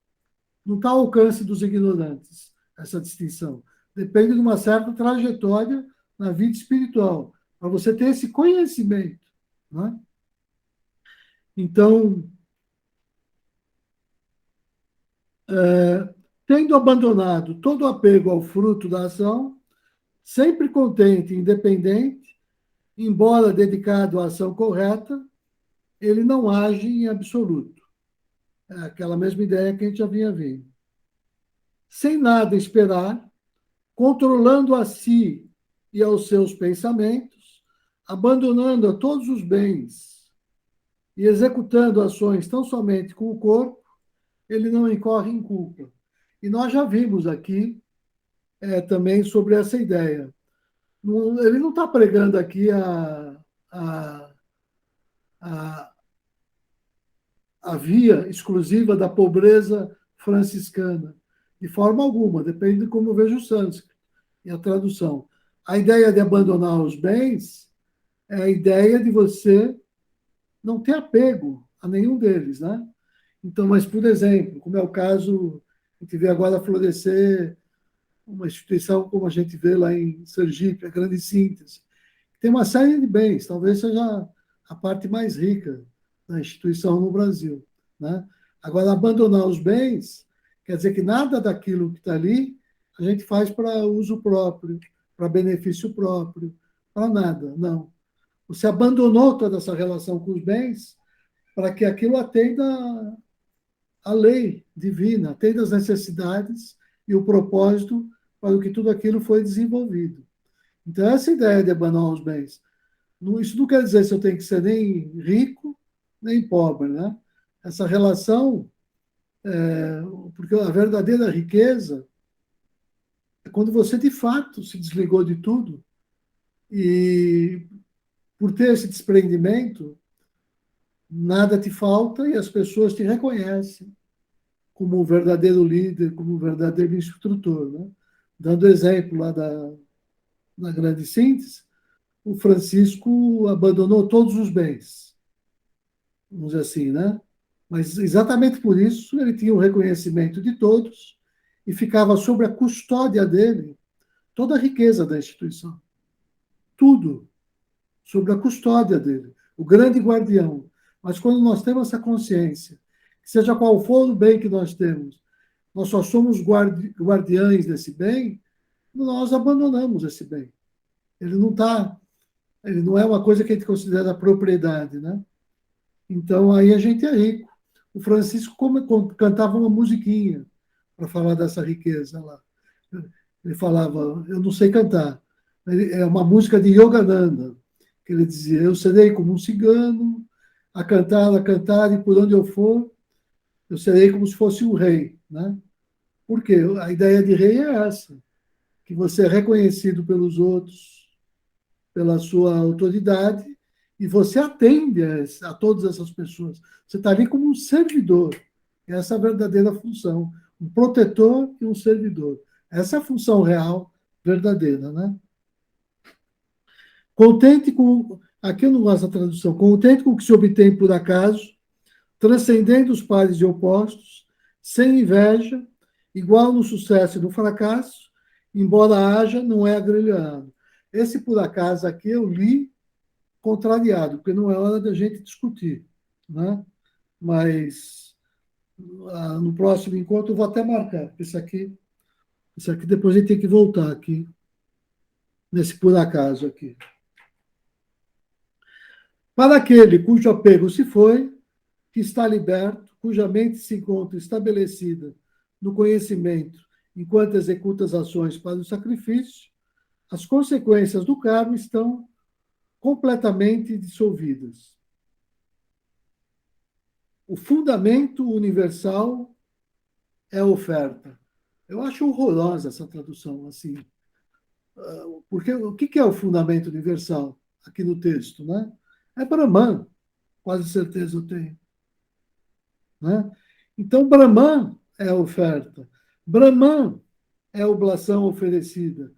[SPEAKER 2] Não está ao alcance dos ignorantes, essa distinção. Depende de uma certa trajetória na vida espiritual, para você ter esse conhecimento. Né? Então, tendo abandonado todo apego ao fruto da ação, sempre contente e independente, embora dedicado à ação correta, ele não age em absoluto. É aquela mesma ideia que a gente já vinha vendo. Sem nada esperar, controlando a si e aos seus pensamentos, abandonando a todos os bens e executando ações tão somente com o corpo, ele não incorre em culpa. E nós já vimos aqui também sobre essa ideia. Ele não está pregando aqui a via exclusiva da pobreza franciscana, de forma alguma, depende de como eu vejo o sânscrito e a tradução. A ideia de abandonar os bens é a ideia de você não ter apego a nenhum deles, né? Então, mas, por exemplo, como é o caso, a gente vê agora florescer uma instituição como a gente vê lá em Sergipe, a Grande Síntese, tem uma série de bens, talvez seja a parte mais rica da instituição no Brasil. Né? Agora, abandonar os bens quer dizer que nada daquilo que está ali a gente faz para uso próprio, para benefício próprio, para nada, não. Você abandonou toda essa relação com os bens para que aquilo atenda à lei divina, atenda às necessidades e o propósito para o que tudo aquilo foi desenvolvido. Então, essa ideia de abandonar os bens, isso não quer dizer se eu tenho que ser nem rico, nem pobre, né? Essa relação, porque a verdadeira riqueza é quando você, de fato, se desligou de tudo e, por ter esse desprendimento, nada te falta e as pessoas te reconhecem como um verdadeiro líder, como um verdadeiro instrutor. Né? Dando exemplo lá na Grande Síntese, o Francisco abandonou todos os bens, vamos dizer assim, né? Mas exatamente por isso ele tinha o reconhecimento de todos e ficava sob a custódia dele toda a riqueza da instituição. Tudo sob a custódia dele. O grande guardião. Mas quando nós temos essa consciência, que seja qual for o bem que nós temos, nós só somos guardiães desse bem, nós abandonamos esse bem. Ele não tá, ele não é uma coisa que a gente considera propriedade, né? Então aí a gente é rico. O Francisco cantava uma musiquinha para falar dessa riqueza lá. Ele falava, eu não sei cantar. É uma música de Yogananda, que ele dizia, eu serei como um cigano, a cantar, e por onde eu for, eu serei como se fosse um rei, né? Porque a ideia de rei é essa, que você é reconhecido pelos outros, pela sua autoridade, e você atende a todas essas pessoas. Você está ali como um servidor. Essa é a verdadeira função. Um protetor e um servidor. Essa é a função real, verdadeira, né? Contente com... Aqui eu não gosto da tradução. Contente com o que se obtém por acaso, transcendendo os pares de opostos, sem inveja, igual no sucesso e no fracasso, embora haja, não é agrilhoado. Esse por acaso aqui eu li contrariado, porque não é hora da gente discutir, né? Mas no próximo encontro eu vou até marcar, porque isso aqui depois a gente tem que voltar aqui, nesse por acaso aqui. Para aquele cujo apego se foi, que está liberto, cuja mente se encontra estabelecida no conhecimento, enquanto executa as ações para o sacrifício, as consequências do karma estão completamente dissolvidas. O fundamento universal é a oferta. Eu acho horrorosa essa tradução, assim. Porque o que é o fundamento universal aqui no texto, né? É Brahman, quase certeza eu tenho. Né? Então, Brahman é a oferta. Brahman é a oblação oferecida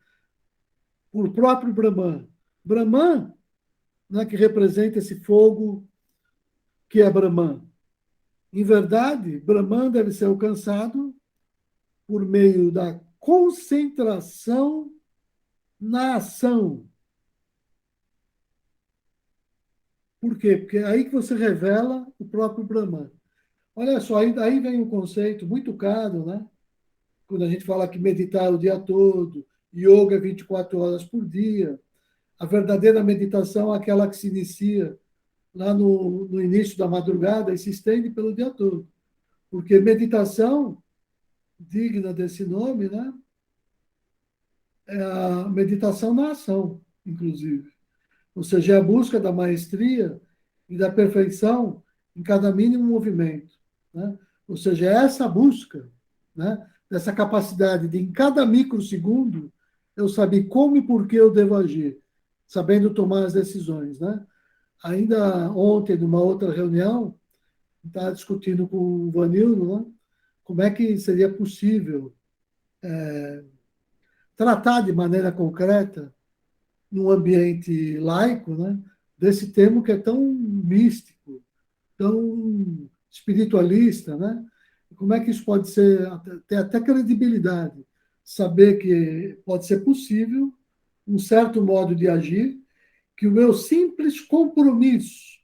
[SPEAKER 2] por próprio Brahman. Brahman, né, que representa esse fogo que é Brahman. Em verdade, Brahman deve ser alcançado por meio da concentração na ação. Por quê? Porque é aí que você revela o próprio Brahman. Olha só, aí vem um conceito muito caro, né? Quando a gente fala que meditar o dia todo, yoga 24 horas por dia. A verdadeira meditação é aquela que se inicia lá no início da madrugada e se estende pelo dia todo. Porque meditação, digna desse nome, né? É a meditação na ação, inclusive. Ou seja, é a busca da maestria e da perfeição em cada mínimo movimento. Né? Ou seja, é essa busca, né? Dessa capacidade de, em cada microsegundo, eu saber como e por que eu devo agir, sabendo tomar as decisões. Né? Ainda ontem, numa outra reunião, estava discutindo com o Vanildo, né? Como é que seria possível tratar de maneira concreta num ambiente laico, né, desse termo que é tão místico, tão espiritualista, né? Como é que isso pode ser, ter até credibilidade, saber que pode ser possível um certo modo de agir, que o meu simples compromisso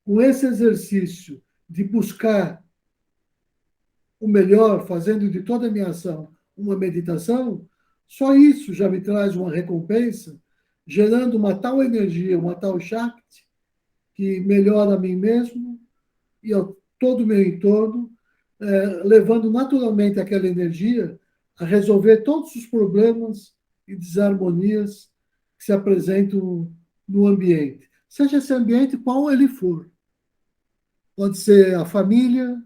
[SPEAKER 2] com esse exercício de buscar o melhor, fazendo de toda a minha ação uma meditação, só isso já me traz uma recompensa, gerando uma tal energia, uma tal Shakti, que melhora a mim mesmo e a todo o meu entorno, levando naturalmente aquela energia a resolver todos os problemas e desarmonias que se apresentam no ambiente. Seja esse ambiente qual ele for. Pode ser a família,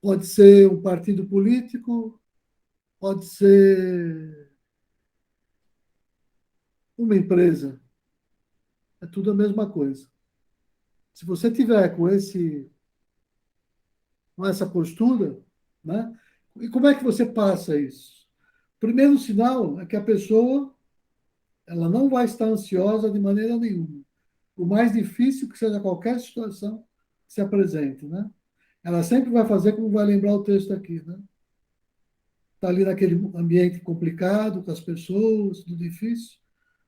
[SPEAKER 2] pode ser um partido político, pode ser uma empresa. É tudo a mesma coisa. Se você tiver com essa postura, né? E como é que você passa isso? O primeiro sinal é que a pessoa ela não vai estar ansiosa de maneira nenhuma. Por mais difícil que seja qualquer situação que se apresente, né? Ela sempre vai fazer como vai lembrar o texto aqui, né? Está ali naquele ambiente complicado, com as pessoas, tudo difícil,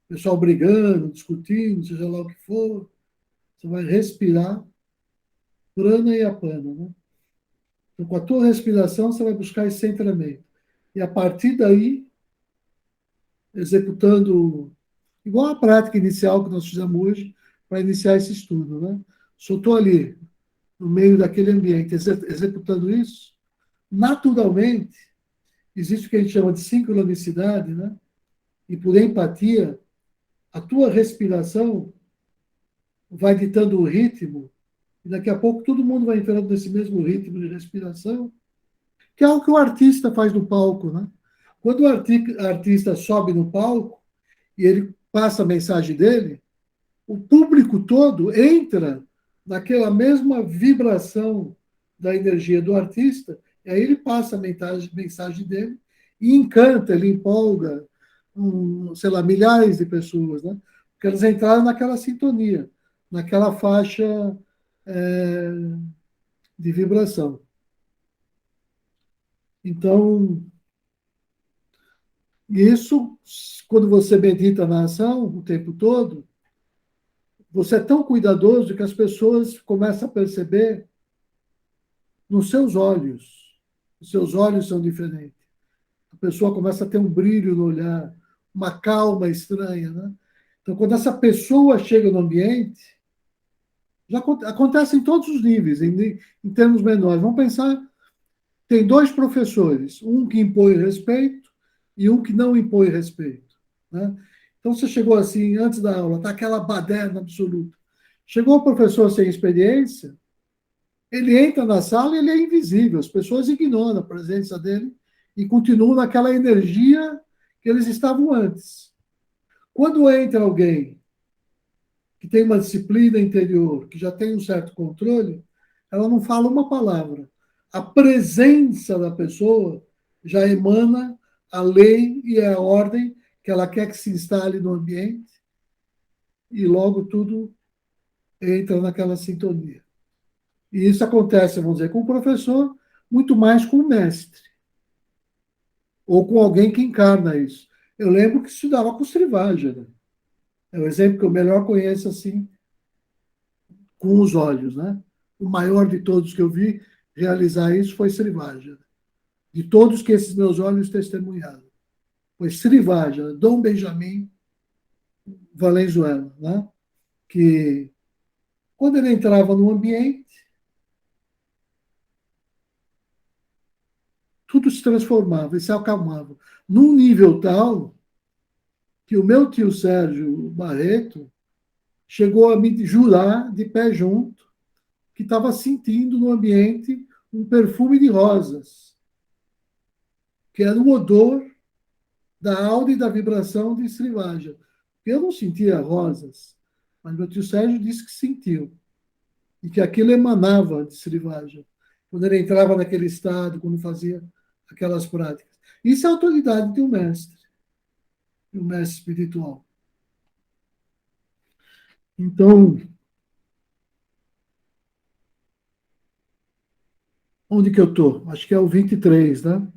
[SPEAKER 2] o pessoal brigando, discutindo, seja lá o que for. Você vai respirar prana e apana, né? Então, com a tua respiração, você vai buscar esse centramento. E a partir daí, executando, igual a prática inicial que nós fizemos hoje, para iniciar esse estudo, né? Se eu estou ali, no meio daquele ambiente, executando isso, naturalmente, existe o que a gente chama de sincronicidade, né? E por empatia, a tua respiração vai ditando o ritmo, e daqui a pouco todo mundo vai entrando nesse mesmo ritmo de respiração, que é o que o artista faz no palco, né? Quando o artista sobe no palco e ele passa a mensagem dele, o público todo entra naquela mesma vibração da energia do artista, e aí ele passa a mensagem dele e encanta, ele empolga, sei lá, milhares de pessoas, né? Porque eles entraram naquela sintonia, naquela faixa é, de vibração. Então, isso, quando você medita na ação o tempo todo, você é tão cuidadoso que as pessoas começam a perceber nos seus olhos. Os seus olhos são diferentes. A pessoa começa a ter um brilho no olhar, uma calma estranha, né? Então, quando essa pessoa chega no ambiente, já acontece em todos os níveis, em termos menores. Vamos pensar, tem dois professores, um que impõe respeito e um que não impõe respeito, né? Então, você chegou assim, antes da aula, está aquela baderna absoluta. Chegou o professor sem experiência, ele entra na sala e ele é invisível, as pessoas ignoram a presença dele e continuam naquela energia que eles estavam antes. Quando entra alguém que tem uma disciplina interior, que já tem um certo controle, ela não fala uma palavra. A presença da pessoa já emana a lei e a ordem que ela quer que se instale no ambiente e logo tudo entra naquela sintonia. E isso acontece, vamos dizer, com o professor, muito mais com o mestre, ou com alguém que encarna isso. Eu lembro que estudava com o Srivajana. É o exemplo que eu melhor conheço, assim, com os olhos, né? O maior de todos que eu vi realizar isso foi Srivajana. De todos que esses meus olhos testemunharam. Foi Srivajana, Dom Benjamin Valenzuela, né? Que, quando ele entrava no ambiente, tudo se transformava e se acalmava. Num nível tal que o meu tio Sérgio Barreto chegou a me jurar de pé junto que estava sentindo no ambiente um perfume de rosas, que era o odor da aura e da vibração de Srivajana. Eu não sentia rosas, mas meu tio Sérgio disse que sentiu, e que aquilo emanava de Srivajana, quando ele entrava naquele estado, quando fazia aquelas práticas. Isso é a autoridade de um mestre espiritual. Então, onde que eu estou? Acho que é o 23, né?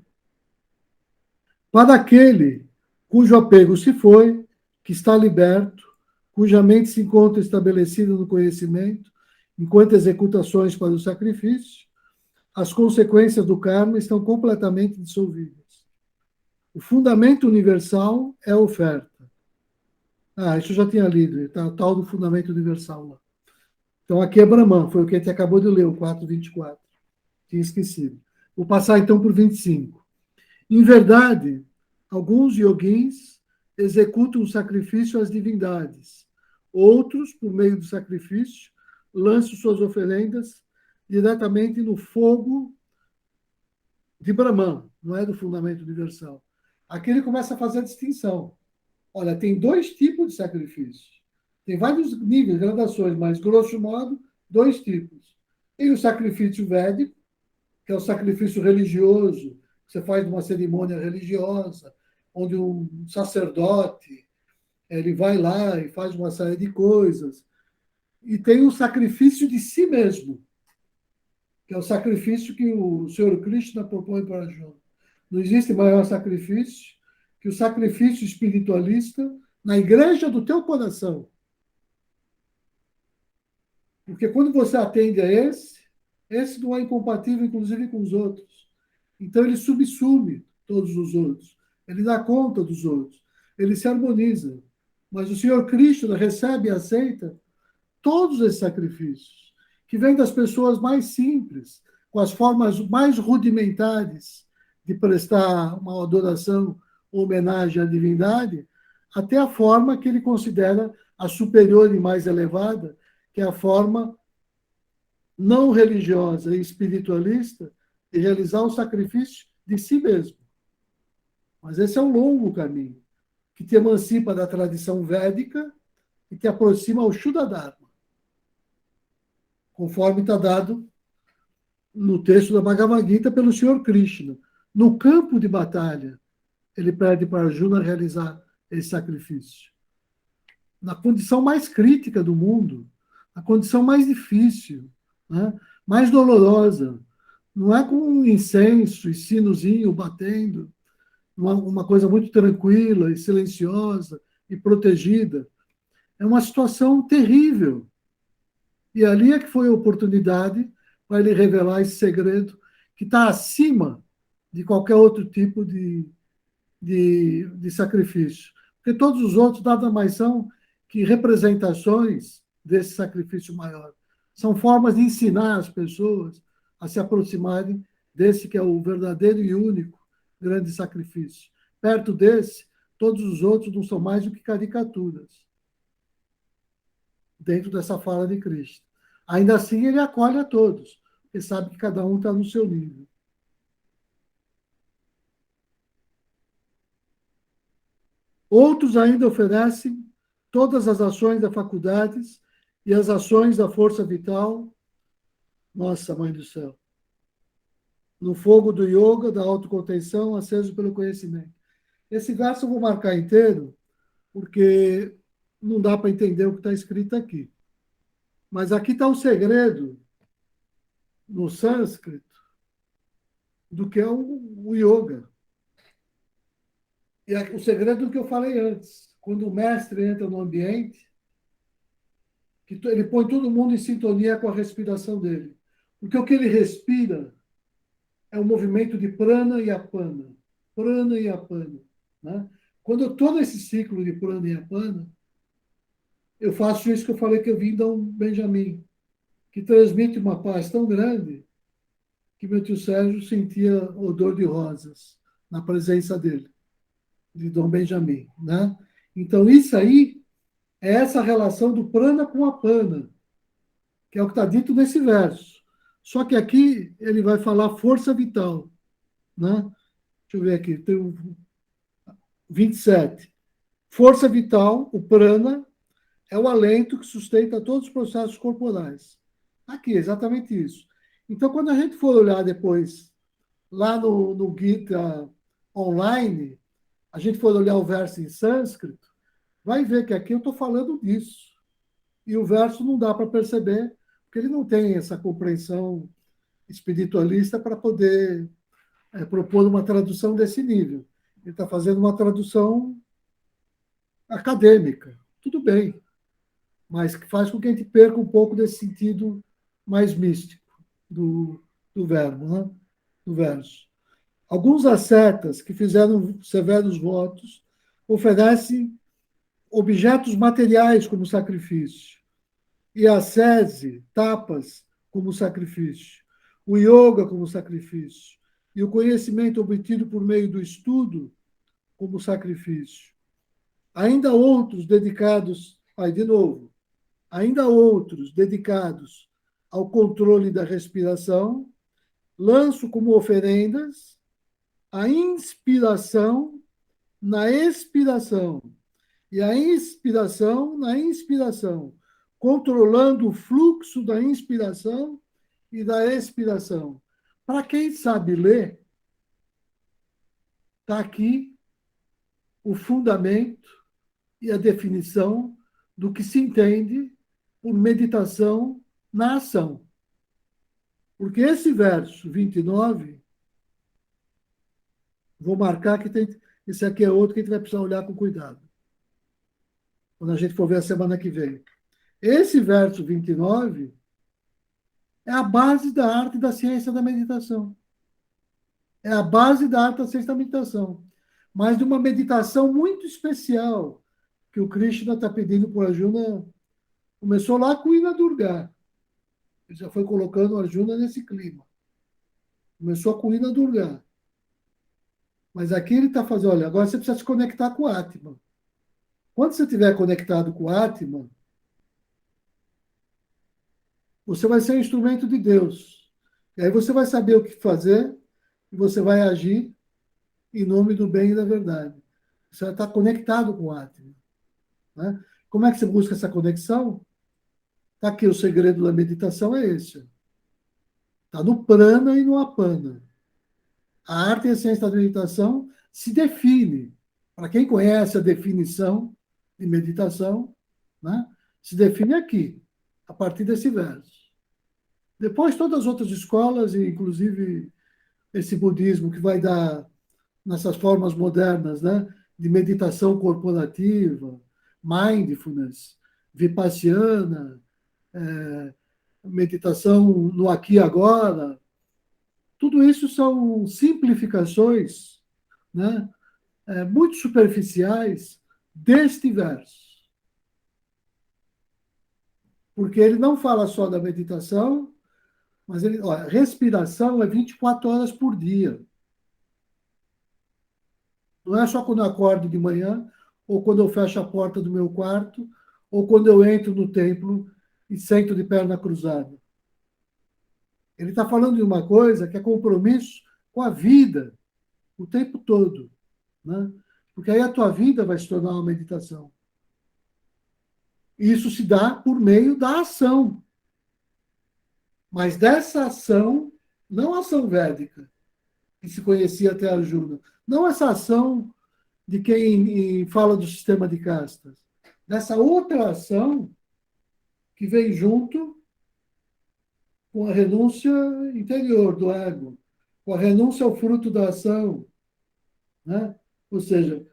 [SPEAKER 2] Para aquele cujo apego se foi, que está liberto, cuja mente se encontra estabelecida no conhecimento, enquanto executa ações para o sacrifício, as consequências do karma estão completamente dissolvidas. O fundamento universal é a oferta. Ah, isso eu já tinha lido, está o tal do fundamento universal lá. Então aqui é Brahman, foi o que a gente acabou de ler, o 4.24. Tinha esquecido. Vou passar então por 25. Em verdade, alguns yoguins executam o sacrifício às divindades. Outros, por meio do sacrifício, lançam suas oferendas diretamente no fogo de Brahman, não é do fundamento universal. Aqui ele começa a fazer a distinção. Olha, tem dois tipos de sacrifício. Tem vários níveis, gradações, mas, grosso modo, dois tipos. Tem o sacrifício védico, que é o sacrifício religioso, que você faz uma cerimônia religiosa, onde um sacerdote ele vai lá e faz uma série de coisas. E tem o sacrifício de si mesmo, que é o sacrifício que o Senhor Krishna propõe para Arjuna. Não existe maior sacrifício que o sacrifício espiritualista na igreja do teu coração. Porque quando você atende a esse, esse não é incompatível, inclusive, com os outros. Então, ele subsume todos os outros. Ele dá conta dos outros. Ele se harmoniza. Mas o Senhor Cristo recebe e aceita todos esses sacrifícios, que vêm das pessoas mais simples, com as formas mais rudimentares de prestar uma adoração ou homenagem à divindade, até a forma que ele considera a superior e mais elevada, que é a forma não religiosa e espiritualista de realizar o sacrifício de si mesmo. Mas esse é um longo caminho, que te emancipa da tradição védica e te aproxima ao Shuddha Dharma, conforme está dado no texto da Bhagavad Gita pelo Senhor Krishna. No campo de batalha, ele pede para Arjuna realizar esse sacrifício. Na condição mais crítica do mundo, a condição mais difícil, né? Mais dolorosa. Não é com um incenso e sinozinho batendo, uma coisa muito tranquila e silenciosa e protegida. É uma situação terrível. E ali é que foi a oportunidade para ele revelar esse segredo que está acima de qualquer outro tipo de sacrifício. Porque todos os outros nada mais são que representações desse sacrifício maior. São formas de ensinar as pessoas a se aproximarem desse que é o verdadeiro e único grande sacrifício. Perto desse, todos os outros não são mais do que caricaturas dentro dessa fala de Cristo. Ainda assim, ele acolhe a todos, porque sabe que cada um está no seu nível. Outros ainda oferecem todas as ações das faculdades e as ações da força vital. Nossa, Mãe do Céu. No fogo do yoga, da autocontenção, aceso pelo conhecimento. Esse verso eu vou marcar inteiro, porque não dá para entender o que está escrito aqui. Mas aqui está o segredo, no sânscrito, do que é o yoga. E o segredo do que eu falei antes. Quando o mestre entra no ambiente, que ele põe todo mundo em sintonia com a respiração dele. Porque o que ele respira é o movimento de prana e apana. Prana e apana. Né? Quando eu estou nesse ciclo de prana e apana, eu faço isso que eu falei que eu vim de um Benjamin, que transmite uma paz tão grande que meu tio Sérgio sentia odor de rosas na presença dele, de Dom Benjamin. Né? Então, isso aí é essa relação do prana com a pana, que é o que está dito nesse verso. Só que aqui ele vai falar força vital. Né? Deixa eu ver aqui, tem o 27. Força vital, o prana, é o alento que sustenta todos os processos corporais. Aqui, exatamente isso. Então, quando a gente for olhar depois, lá no Gita online, a gente for olhar o verso em sânscrito, vai ver que aqui eu estou falando disso. E o verso não dá para perceber, porque ele não tem essa compreensão espiritualista para poder propor uma tradução desse nível. Ele está fazendo uma tradução acadêmica. Tudo bem, mas que faz com que a gente perca um pouco desse sentido mais místico do verbo, né? Do verso. Alguns ascetas que fizeram severos votos oferecem objetos materiais como sacrifício, e a ascese, tapas, como sacrifício, o yoga como sacrifício, e o conhecimento obtido por meio do estudo como sacrifício. Ainda outros dedicados, de novo, ainda outros dedicados ao controle da respiração, lanço como oferendas a inspiração na expiração e a inspiração na inspiração, controlando o fluxo da inspiração e da expiração. Para quem sabe ler, está aqui o fundamento e a definição do que se entende por meditação na ação. Porque esse verso 29, vou marcar que esse aqui é outro que a gente vai precisar olhar com cuidado, quando a gente for ver a semana que vem. Esse verso 29 é a base da arte e da ciência da meditação. É a base da arte da ciência da meditação. Mas de uma meditação muito especial que o Krishna está pedindo para o Arjuna. Começou lá com o Ina Durga. Ele já foi colocando o Arjuna nesse clima. Começou com o Ina Durga. Mas aqui ele está fazendo, olha, agora você precisa se conectar com o Atma. Quando você estiver conectado com o Atma, você vai ser um instrumento de Deus. E aí você vai saber o que fazer e você vai agir em nome do bem e da verdade. Você vai estar conectado com o Atma. Né? Como é que você busca essa conexão? Está aqui o segredo da meditação é esse. Está no prana e no apana. A arte e a ciência da meditação se define. Para quem conhece a definição de meditação, né, se define aqui, a partir desse verso. Depois, todas as outras escolas, e inclusive esse budismo que vai dar nessas formas modernas, né, de meditação corporativa, mindfulness, vipassana, meditação no aqui e agora, tudo isso são simplificações, né, muito superficiais deste verso. Porque ele não fala só da meditação, mas ele, olha, respiração é 24 horas por dia. Não é só quando eu acordo de manhã, ou quando eu fecho a porta do meu quarto, ou quando eu entro no templo e sento de perna cruzada. Ele está falando de uma coisa que é compromisso com a vida, o tempo todo. Né? Porque aí a tua vida vai se tornar uma meditação. E isso se dá por meio da ação. Mas dessa ação, não a ação védica, que se conhecia até Arjuna, não essa ação de quem fala do sistema de castas, dessa outra ação que vem junto com a renúncia interior do ego, com a renúncia ao fruto da ação. Né? Ou seja,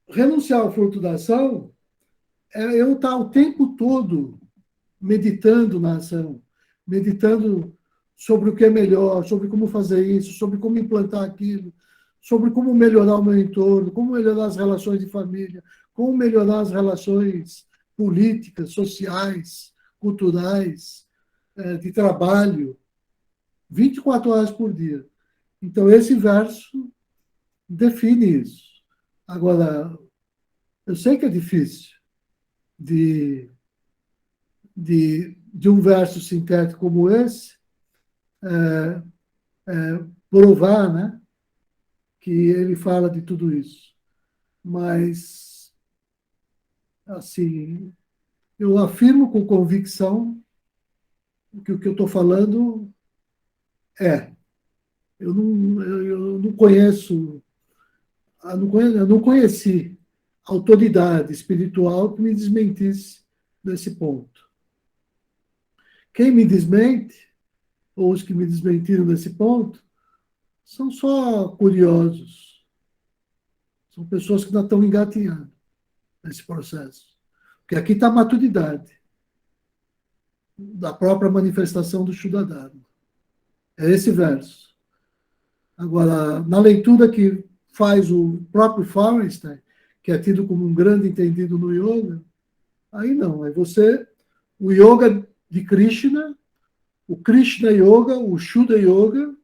[SPEAKER 2] renunciar ao fruto da ação é eu estar o tempo todo meditando na ação, meditando sobre o que é melhor, sobre como fazer isso, sobre como implantar aquilo, sobre como melhorar o meu entorno, como melhorar as relações de família, como melhorar as relações políticas, sociais, culturais, de trabalho, 24 horas por dia. Então, esse verso define isso. Agora, eu sei que é difícil de um verso sintético como esse provar, né, que ele fala de tudo isso. Mas, assim, eu afirmo com convicção que o que eu estou falando é. Eu não conheço, eu não conheci autoridade espiritual que me desmentisse nesse ponto. Quem me desmente, ou os que me desmentiram nesse ponto, são só curiosos. São pessoas que ainda estão engatinhando nesse processo. Porque aqui está a maturidade da própria manifestação do Shuddha Dharma. É esse verso. Agora, na leitura que faz o próprio Feinstein, que é tido como um grande entendido no yoga, aí não. Aí você, o yoga de Krishna, o Krishna Yoga, o Shuddha Yoga,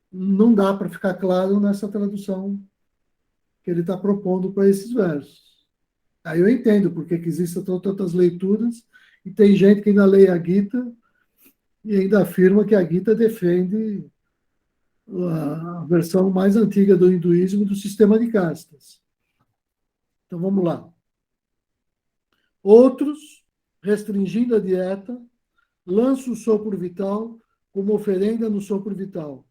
[SPEAKER 2] não dá para ficar claro nessa tradução que ele está propondo para esses versos. Aí eu entendo porque que existem tantas leituras e tem gente que ainda lê a Gita e ainda afirma que a Gita defende a versão mais antiga do hinduísmo do sistema de castas. Então vamos lá. Outros, restringindo a dieta, lançam o sopro vital como oferenda no sopro vital.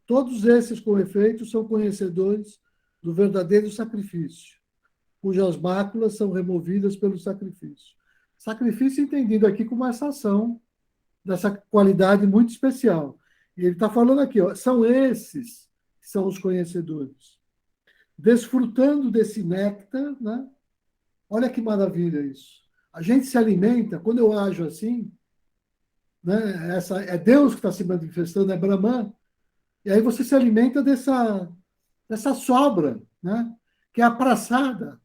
[SPEAKER 2] Todos esses, com efeito, são conhecedores do verdadeiro sacrifício, cujas máculas são removidas pelo sacrifício. Sacrifício entendido aqui como essa ação dessa qualidade muito especial. E ele está falando aqui, ó, são esses que são os conhecedores. Desfrutando desse néctar, né? Olha que maravilha isso. A gente se alimenta, quando eu ajo assim, né? É Deus que está se manifestando, é Brahman. E aí você se alimenta dessa sobra, né? Que é a praçada.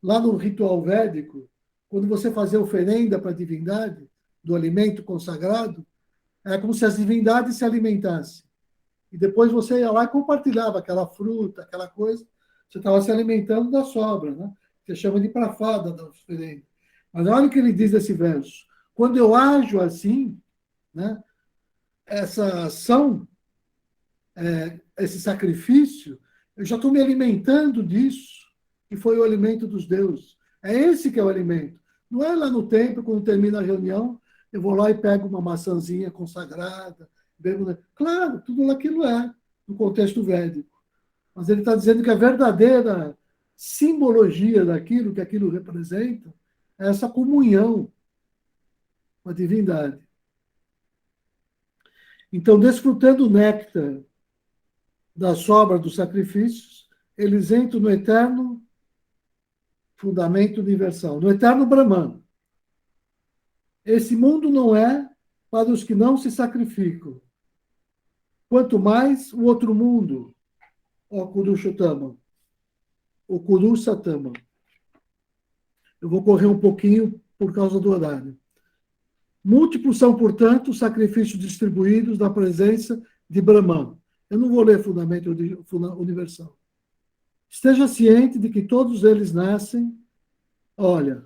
[SPEAKER 2] Lá no ritual védico, quando você fazia oferenda para a divindade, do alimento consagrado, é como se as divindades se alimentassem. E depois você ia lá e compartilhava aquela fruta, aquela coisa. Você estava se alimentando da sobra, né? Você chama de prafada da oferenda. Mas olha o que ele diz nesse verso. Quando eu ajo assim, né? Essa ação, esse sacrifício, eu já estou me alimentando disso, que foi o alimento dos deuses. É esse que é o alimento. Não é lá no templo, quando termina a reunião, eu vou lá e pego uma maçãzinha consagrada, bebo. Claro, tudo aquilo é, no contexto védico. Mas ele está dizendo que a verdadeira simbologia daquilo que aquilo representa é essa comunhão com a divindade. Então, desfrutando o néctar da sobra dos sacrifícios, eles entram no eterno fundamento universal, no eterno Brahman. Esse mundo não é para os que não se sacrificam. Quanto mais o outro mundo, ó Kurushottama, o Kurusatama. Eu vou correr um pouquinho por causa do horário. Múltiplos são, portanto, os sacrifícios distribuídos na presença de Brahman. Eu não vou ler Fundamento Universal. Esteja ciente de que todos eles nascem, olha,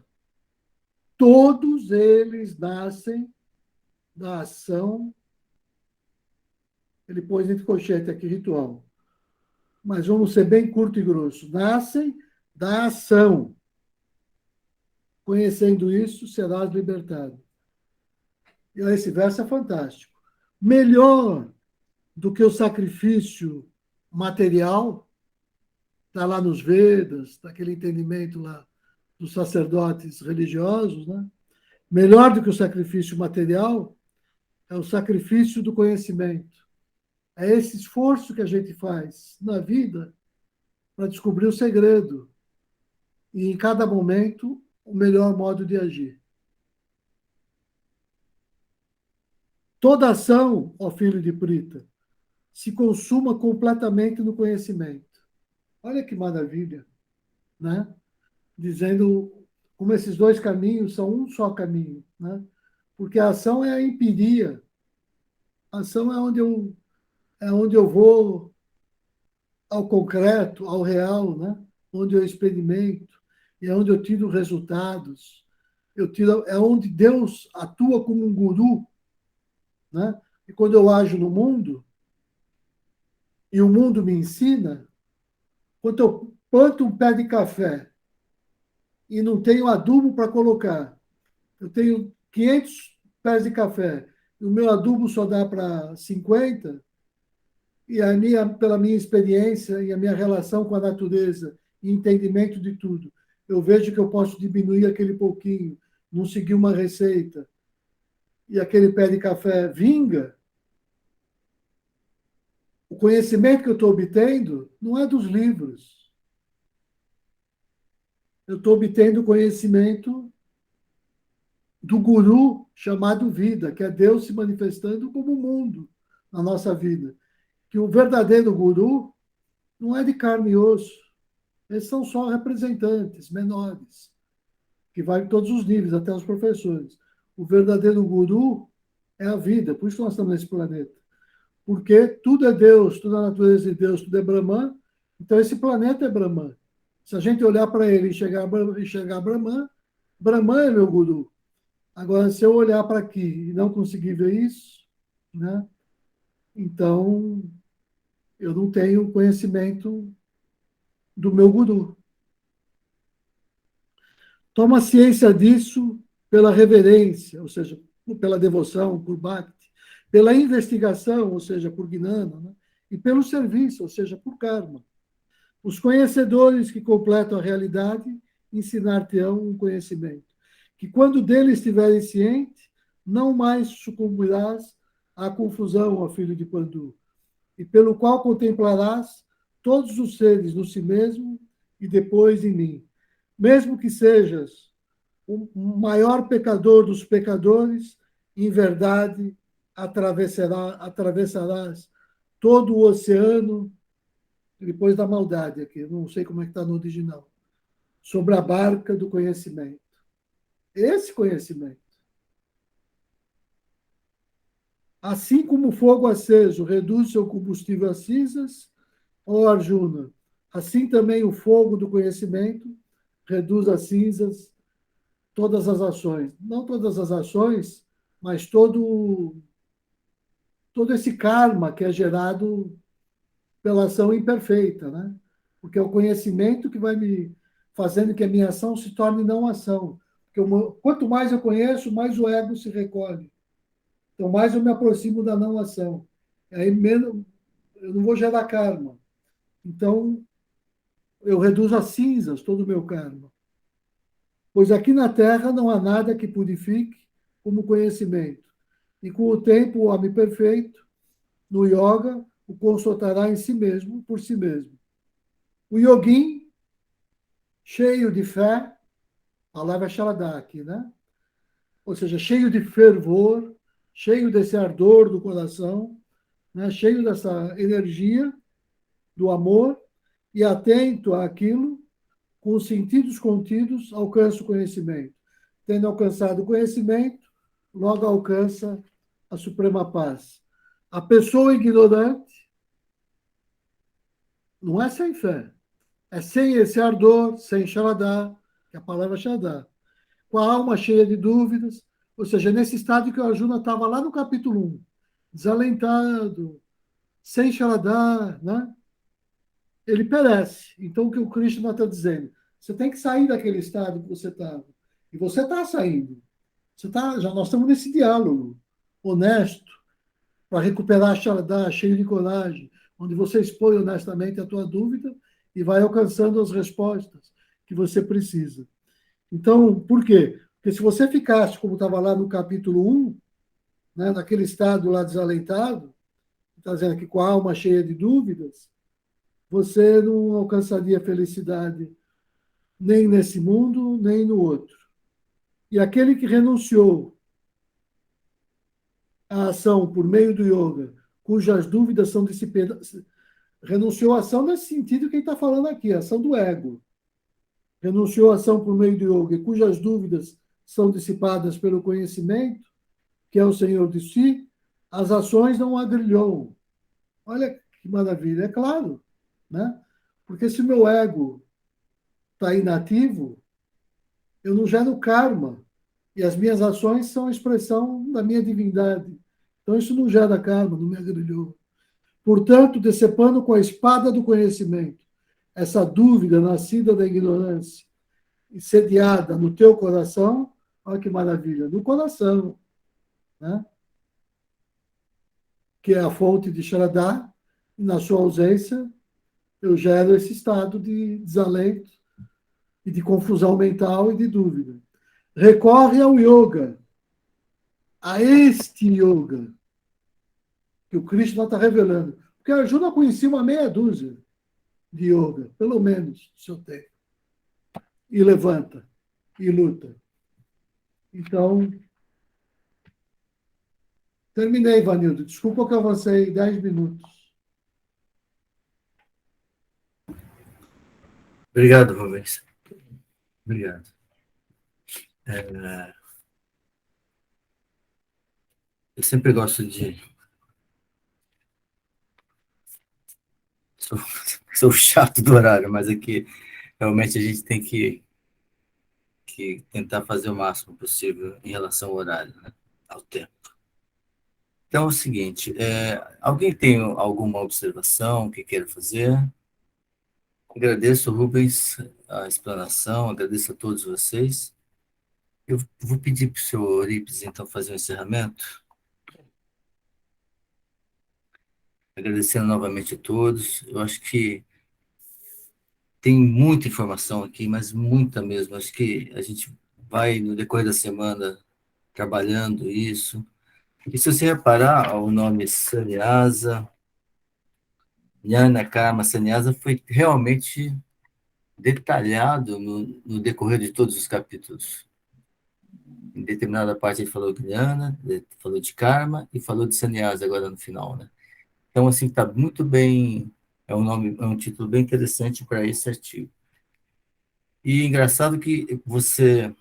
[SPEAKER 2] todos eles nascem da ação, ele pôs entre colchete aqui, ritual, mas vamos ser bem curto e grosso, nascem da ação. Conhecendo isso, serás libertado. E esse verso é fantástico. Melhor do que o sacrifício material, está lá nos Vedas, daquele entendimento lá dos sacerdotes religiosos, né? Melhor do que o sacrifício material é o sacrifício do conhecimento. É esse esforço que a gente faz na vida para descobrir o segredo e, em cada momento, o melhor modo de agir. Toda ação, ó filho de Prita, se consuma completamente no conhecimento. Olha que maravilha, né? Dizendo como esses dois caminhos são um só caminho, né? Porque a ação é a empiria. A ação é onde eu vou ao concreto, ao real, né? Onde eu experimento e é onde eu tiro resultados. É onde Deus atua como um guru, né? E quando eu ajo no mundo e o mundo me ensina, quando eu planto um pé de café e não tenho adubo para colocar, eu tenho 500 pés de café e o meu adubo só dá para 50, e pela minha experiência e a minha relação com a natureza e entendimento de tudo, eu vejo que eu posso diminuir aquele pouquinho, não seguir uma receita, e aquele pé de café vinga. O conhecimento que eu estou obtendo não é dos livros. Eu estou obtendo o conhecimento do guru chamado vida, que é Deus se manifestando como mundo na nossa vida. Que o verdadeiro guru não é de carne e osso. Eles são só representantes menores, que vai em todos os níveis, até os professores. O verdadeiro guru é a vida, por isso nós estamos nesse planeta. Porque tudo é Deus, tudo é a natureza de Deus, tudo é Brahman. Então esse planeta é Brahman. Se a gente olhar para ele e enxergar Brahman, Brahman é meu guru. Agora, se eu olhar para aqui e não conseguir ver isso, né, então eu não tenho conhecimento do meu guru. Toma ciência disso pela reverência, ou seja, pela devoção, por bhakti, pela investigação, ou seja, por gnana, né, e pelo serviço, ou seja, por karma. Os conhecedores que completam a realidade ensinar-te-ão um conhecimento, que quando dele estiveres ciente, não mais sucumbirás à confusão, ó filho de Pandu, e pelo qual contemplarás todos os seres no si mesmo e depois em mim. Mesmo que sejas o maior pecador dos pecadores, em verdade atravessarás todo o oceano, depois da maldade aqui, não sei como é que está no original, sobre a barca do conhecimento. Esse conhecimento. Assim como o fogo aceso reduz seu combustível a cinzas, ó Arjuna, assim também o fogo do conhecimento reduz a cinzas todas as ações. Não todas as ações, mas todo esse karma que é gerado pela ação imperfeita, né? Porque é o conhecimento que vai me fazendo que a minha ação se torne não ação. Porque quanto mais eu conheço, mais o ego se recolhe. Então, mais eu me aproximo da não ação. Aí menos eu não vou gerar karma. Então, eu reduzo a cinzas todo o meu karma. Pois aqui na Terra não há nada que purifique como conhecimento. E com o tempo, o homem perfeito, no yoga, o consultará em si mesmo, por si mesmo. O yogin, cheio de fé, a palavra Sharadá aqui, né? Ou seja, cheio de fervor, cheio desse ardor do coração, né? Cheio dessa energia do amor e atento àquilo, com os sentidos contidos, alcança o conhecimento. Tendo alcançado o conhecimento, logo alcança a suprema paz. A pessoa ignorante não é sem fé, é sem esse ardor, sem Sharadá, que é a palavra Sharadá, com a alma cheia de dúvidas, ou seja, nesse estado que o Arjuna estava lá no capítulo 1, desalentado, sem Sharadá, né? Ele perece. Então, o que o Krishna está dizendo? Você tem que sair daquele estado que você estava. E você está saindo. Nós estamos nesse diálogo honesto para recuperar a Sharadá, cheio de coragem, onde você expõe honestamente a tua dúvida e vai alcançando as respostas que você precisa. Então, por quê? Porque se você ficasse, como estava lá no capítulo 1, né, naquele estado lá desalentado, está dizendo aqui com a alma cheia de dúvidas, você não alcançaria felicidade nem nesse mundo, nem no outro. E aquele que renunciou à ação por meio do yoga, cujas dúvidas são dissipadas, renunciou à ação nesse sentido que ele está falando aqui, a ação do ego. Renunciou à ação por meio do yoga, cujas dúvidas são dissipadas pelo conhecimento, que é o Senhor de si, as ações não agrilham. Olha que maravilha, é claro, né? Porque se o meu ego está inativo, eu não gero karma. E as minhas ações são a expressão da minha divindade. Então, isso não gera karma, não me agrilhou. Portanto, decepando com a espada do conhecimento essa dúvida nascida da ignorância e sediada no teu coração, olha que maravilha, no coração, né? Que é a fonte de Sharadá, e na sua ausência, eu gero esse estado de desalento e de confusão mental e de dúvida. Recorre ao yoga, a este yoga, que o Krishna está revelando. Porque a Arjuna conhecia uma meia dúzia de yoga, pelo menos, no seu tempo. E levanta, e luta. Então, terminei, Vanildo. Desculpa que eu avancei 10 minutos.
[SPEAKER 1] Obrigado, Rubens. Obrigado. Eu sempre gosto de... Sou chato do horário, mas aqui realmente a gente tem que tentar fazer o máximo possível em relação ao horário, né? Ao tempo. Então é o seguinte, alguém tem alguma observação que queira fazer? Agradeço, Rubens, a explanação, agradeço a todos vocês. Eu vou pedir para o senhor Eurípides, então, fazer o encerramento. Agradecendo novamente a todos. Eu acho que tem muita informação aqui, mas muita mesmo. Acho que a gente vai, no decorrer da semana, trabalhando isso. E se você reparar, o nome Sannyasa, Jnana Karma Sannyasa foi realmente detalhado no decorrer de todos os capítulos. Em determinada parte ele falou Gnana, falou de Karma e falou de Sannyasa agora no final, né? Então, assim, está muito bem, é um título bem interessante para esse artigo. E engraçado que você,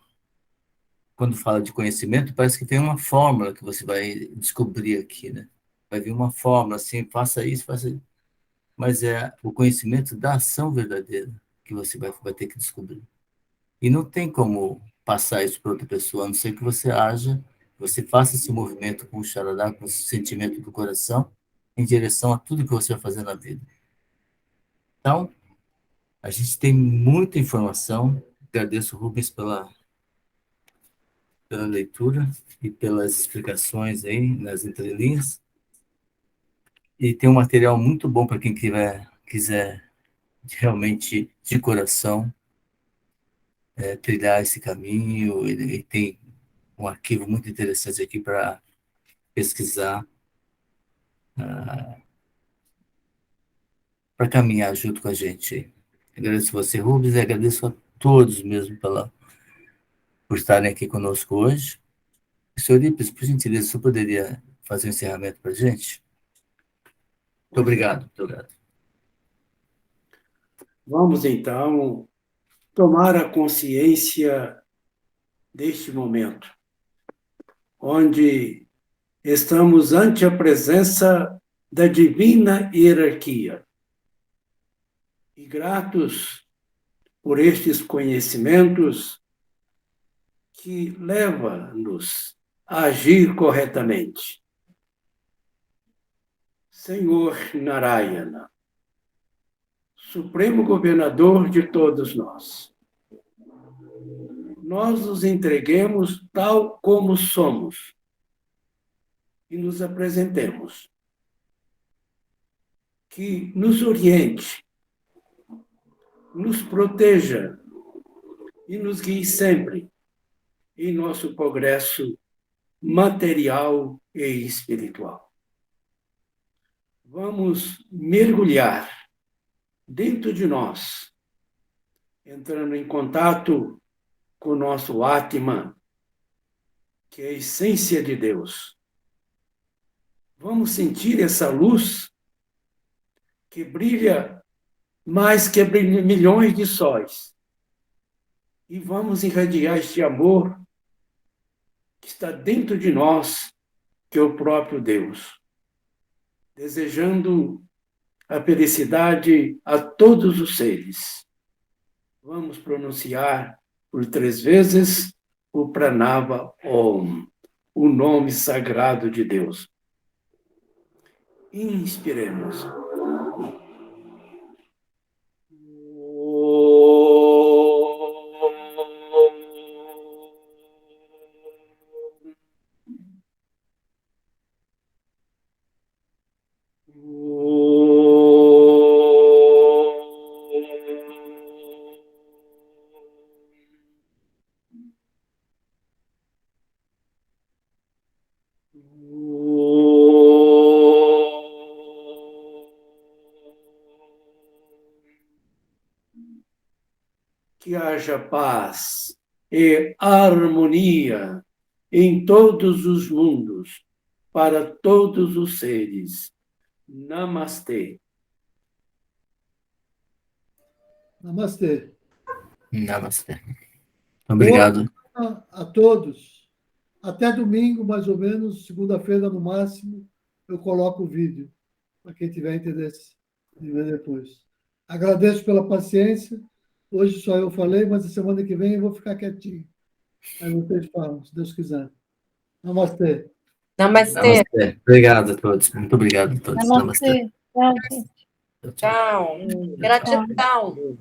[SPEAKER 1] quando fala de conhecimento, parece que tem uma fórmula que você vai descobrir aqui, né? Vai vir uma fórmula, assim, faça isso, faça isso. Mas é o conhecimento da ação verdadeira que você vai ter que descobrir. E não tem como passar isso para outra pessoa, a não ser que você haja, você faça esse movimento com o Xarará, com esse sentimento do coração, em direção a tudo que você vai fazer na vida. Então, a gente tem muita informação. Agradeço, Rubens, pela leitura e pelas explicações aí nas entrelinhas. E tem um material muito bom para quem quiser realmente, de coração, trilhar esse caminho. Ele tem um arquivo muito interessante aqui para pesquisar, para caminhar junto com a gente. Agradeço você, Rubens, e agradeço a todos mesmo por estarem aqui conosco hoje. Senhor Ipes, por gentileza, você poderia fazer um encerramento para a gente? Muito obrigado, muito obrigado.
[SPEAKER 4] Vamos, então, tomar a consciência deste momento, onde estamos ante a presença da divina hierarquia. E gratos por estes conhecimentos que levam-nos a agir corretamente. Senhor Narayana, Supremo Governador de todos nós, nós nos entreguemos tal como somos e nos apresentemos. Que nos oriente, nos proteja e nos guie sempre em nosso progresso material e espiritual. Vamos mergulhar dentro de nós, entrando em contato com o nosso Atman, que é a essência de Deus. Vamos sentir essa luz que brilha mais que milhões de sóis. E vamos irradiar este amor que está dentro de nós, que é o próprio Deus, desejando a felicidade a todos os seres. Vamos pronunciar por 3 vezes o Pranava Om, o nome sagrado de Deus. Inspiremos. Que haja paz e harmonia em todos os mundos, para todos os seres. Namastê.
[SPEAKER 2] Namastê.
[SPEAKER 1] Namastê. Obrigado.
[SPEAKER 2] A todos. Até domingo, mais ou menos, segunda-feira no máximo, eu coloco o vídeo, para quem tiver interesse de ver depois. Agradeço pela paciência. Hoje só eu falei, mas a semana que vem eu vou ficar quietinho. Aí vocês falam, se Deus quiser. Namastê.
[SPEAKER 5] Namastê.
[SPEAKER 1] Namastê. Obrigado a todos. Muito obrigado a todos.
[SPEAKER 5] Namastê. Tchau, gente.
[SPEAKER 1] Tchau, tchau.
[SPEAKER 5] Tchau. Gratidão.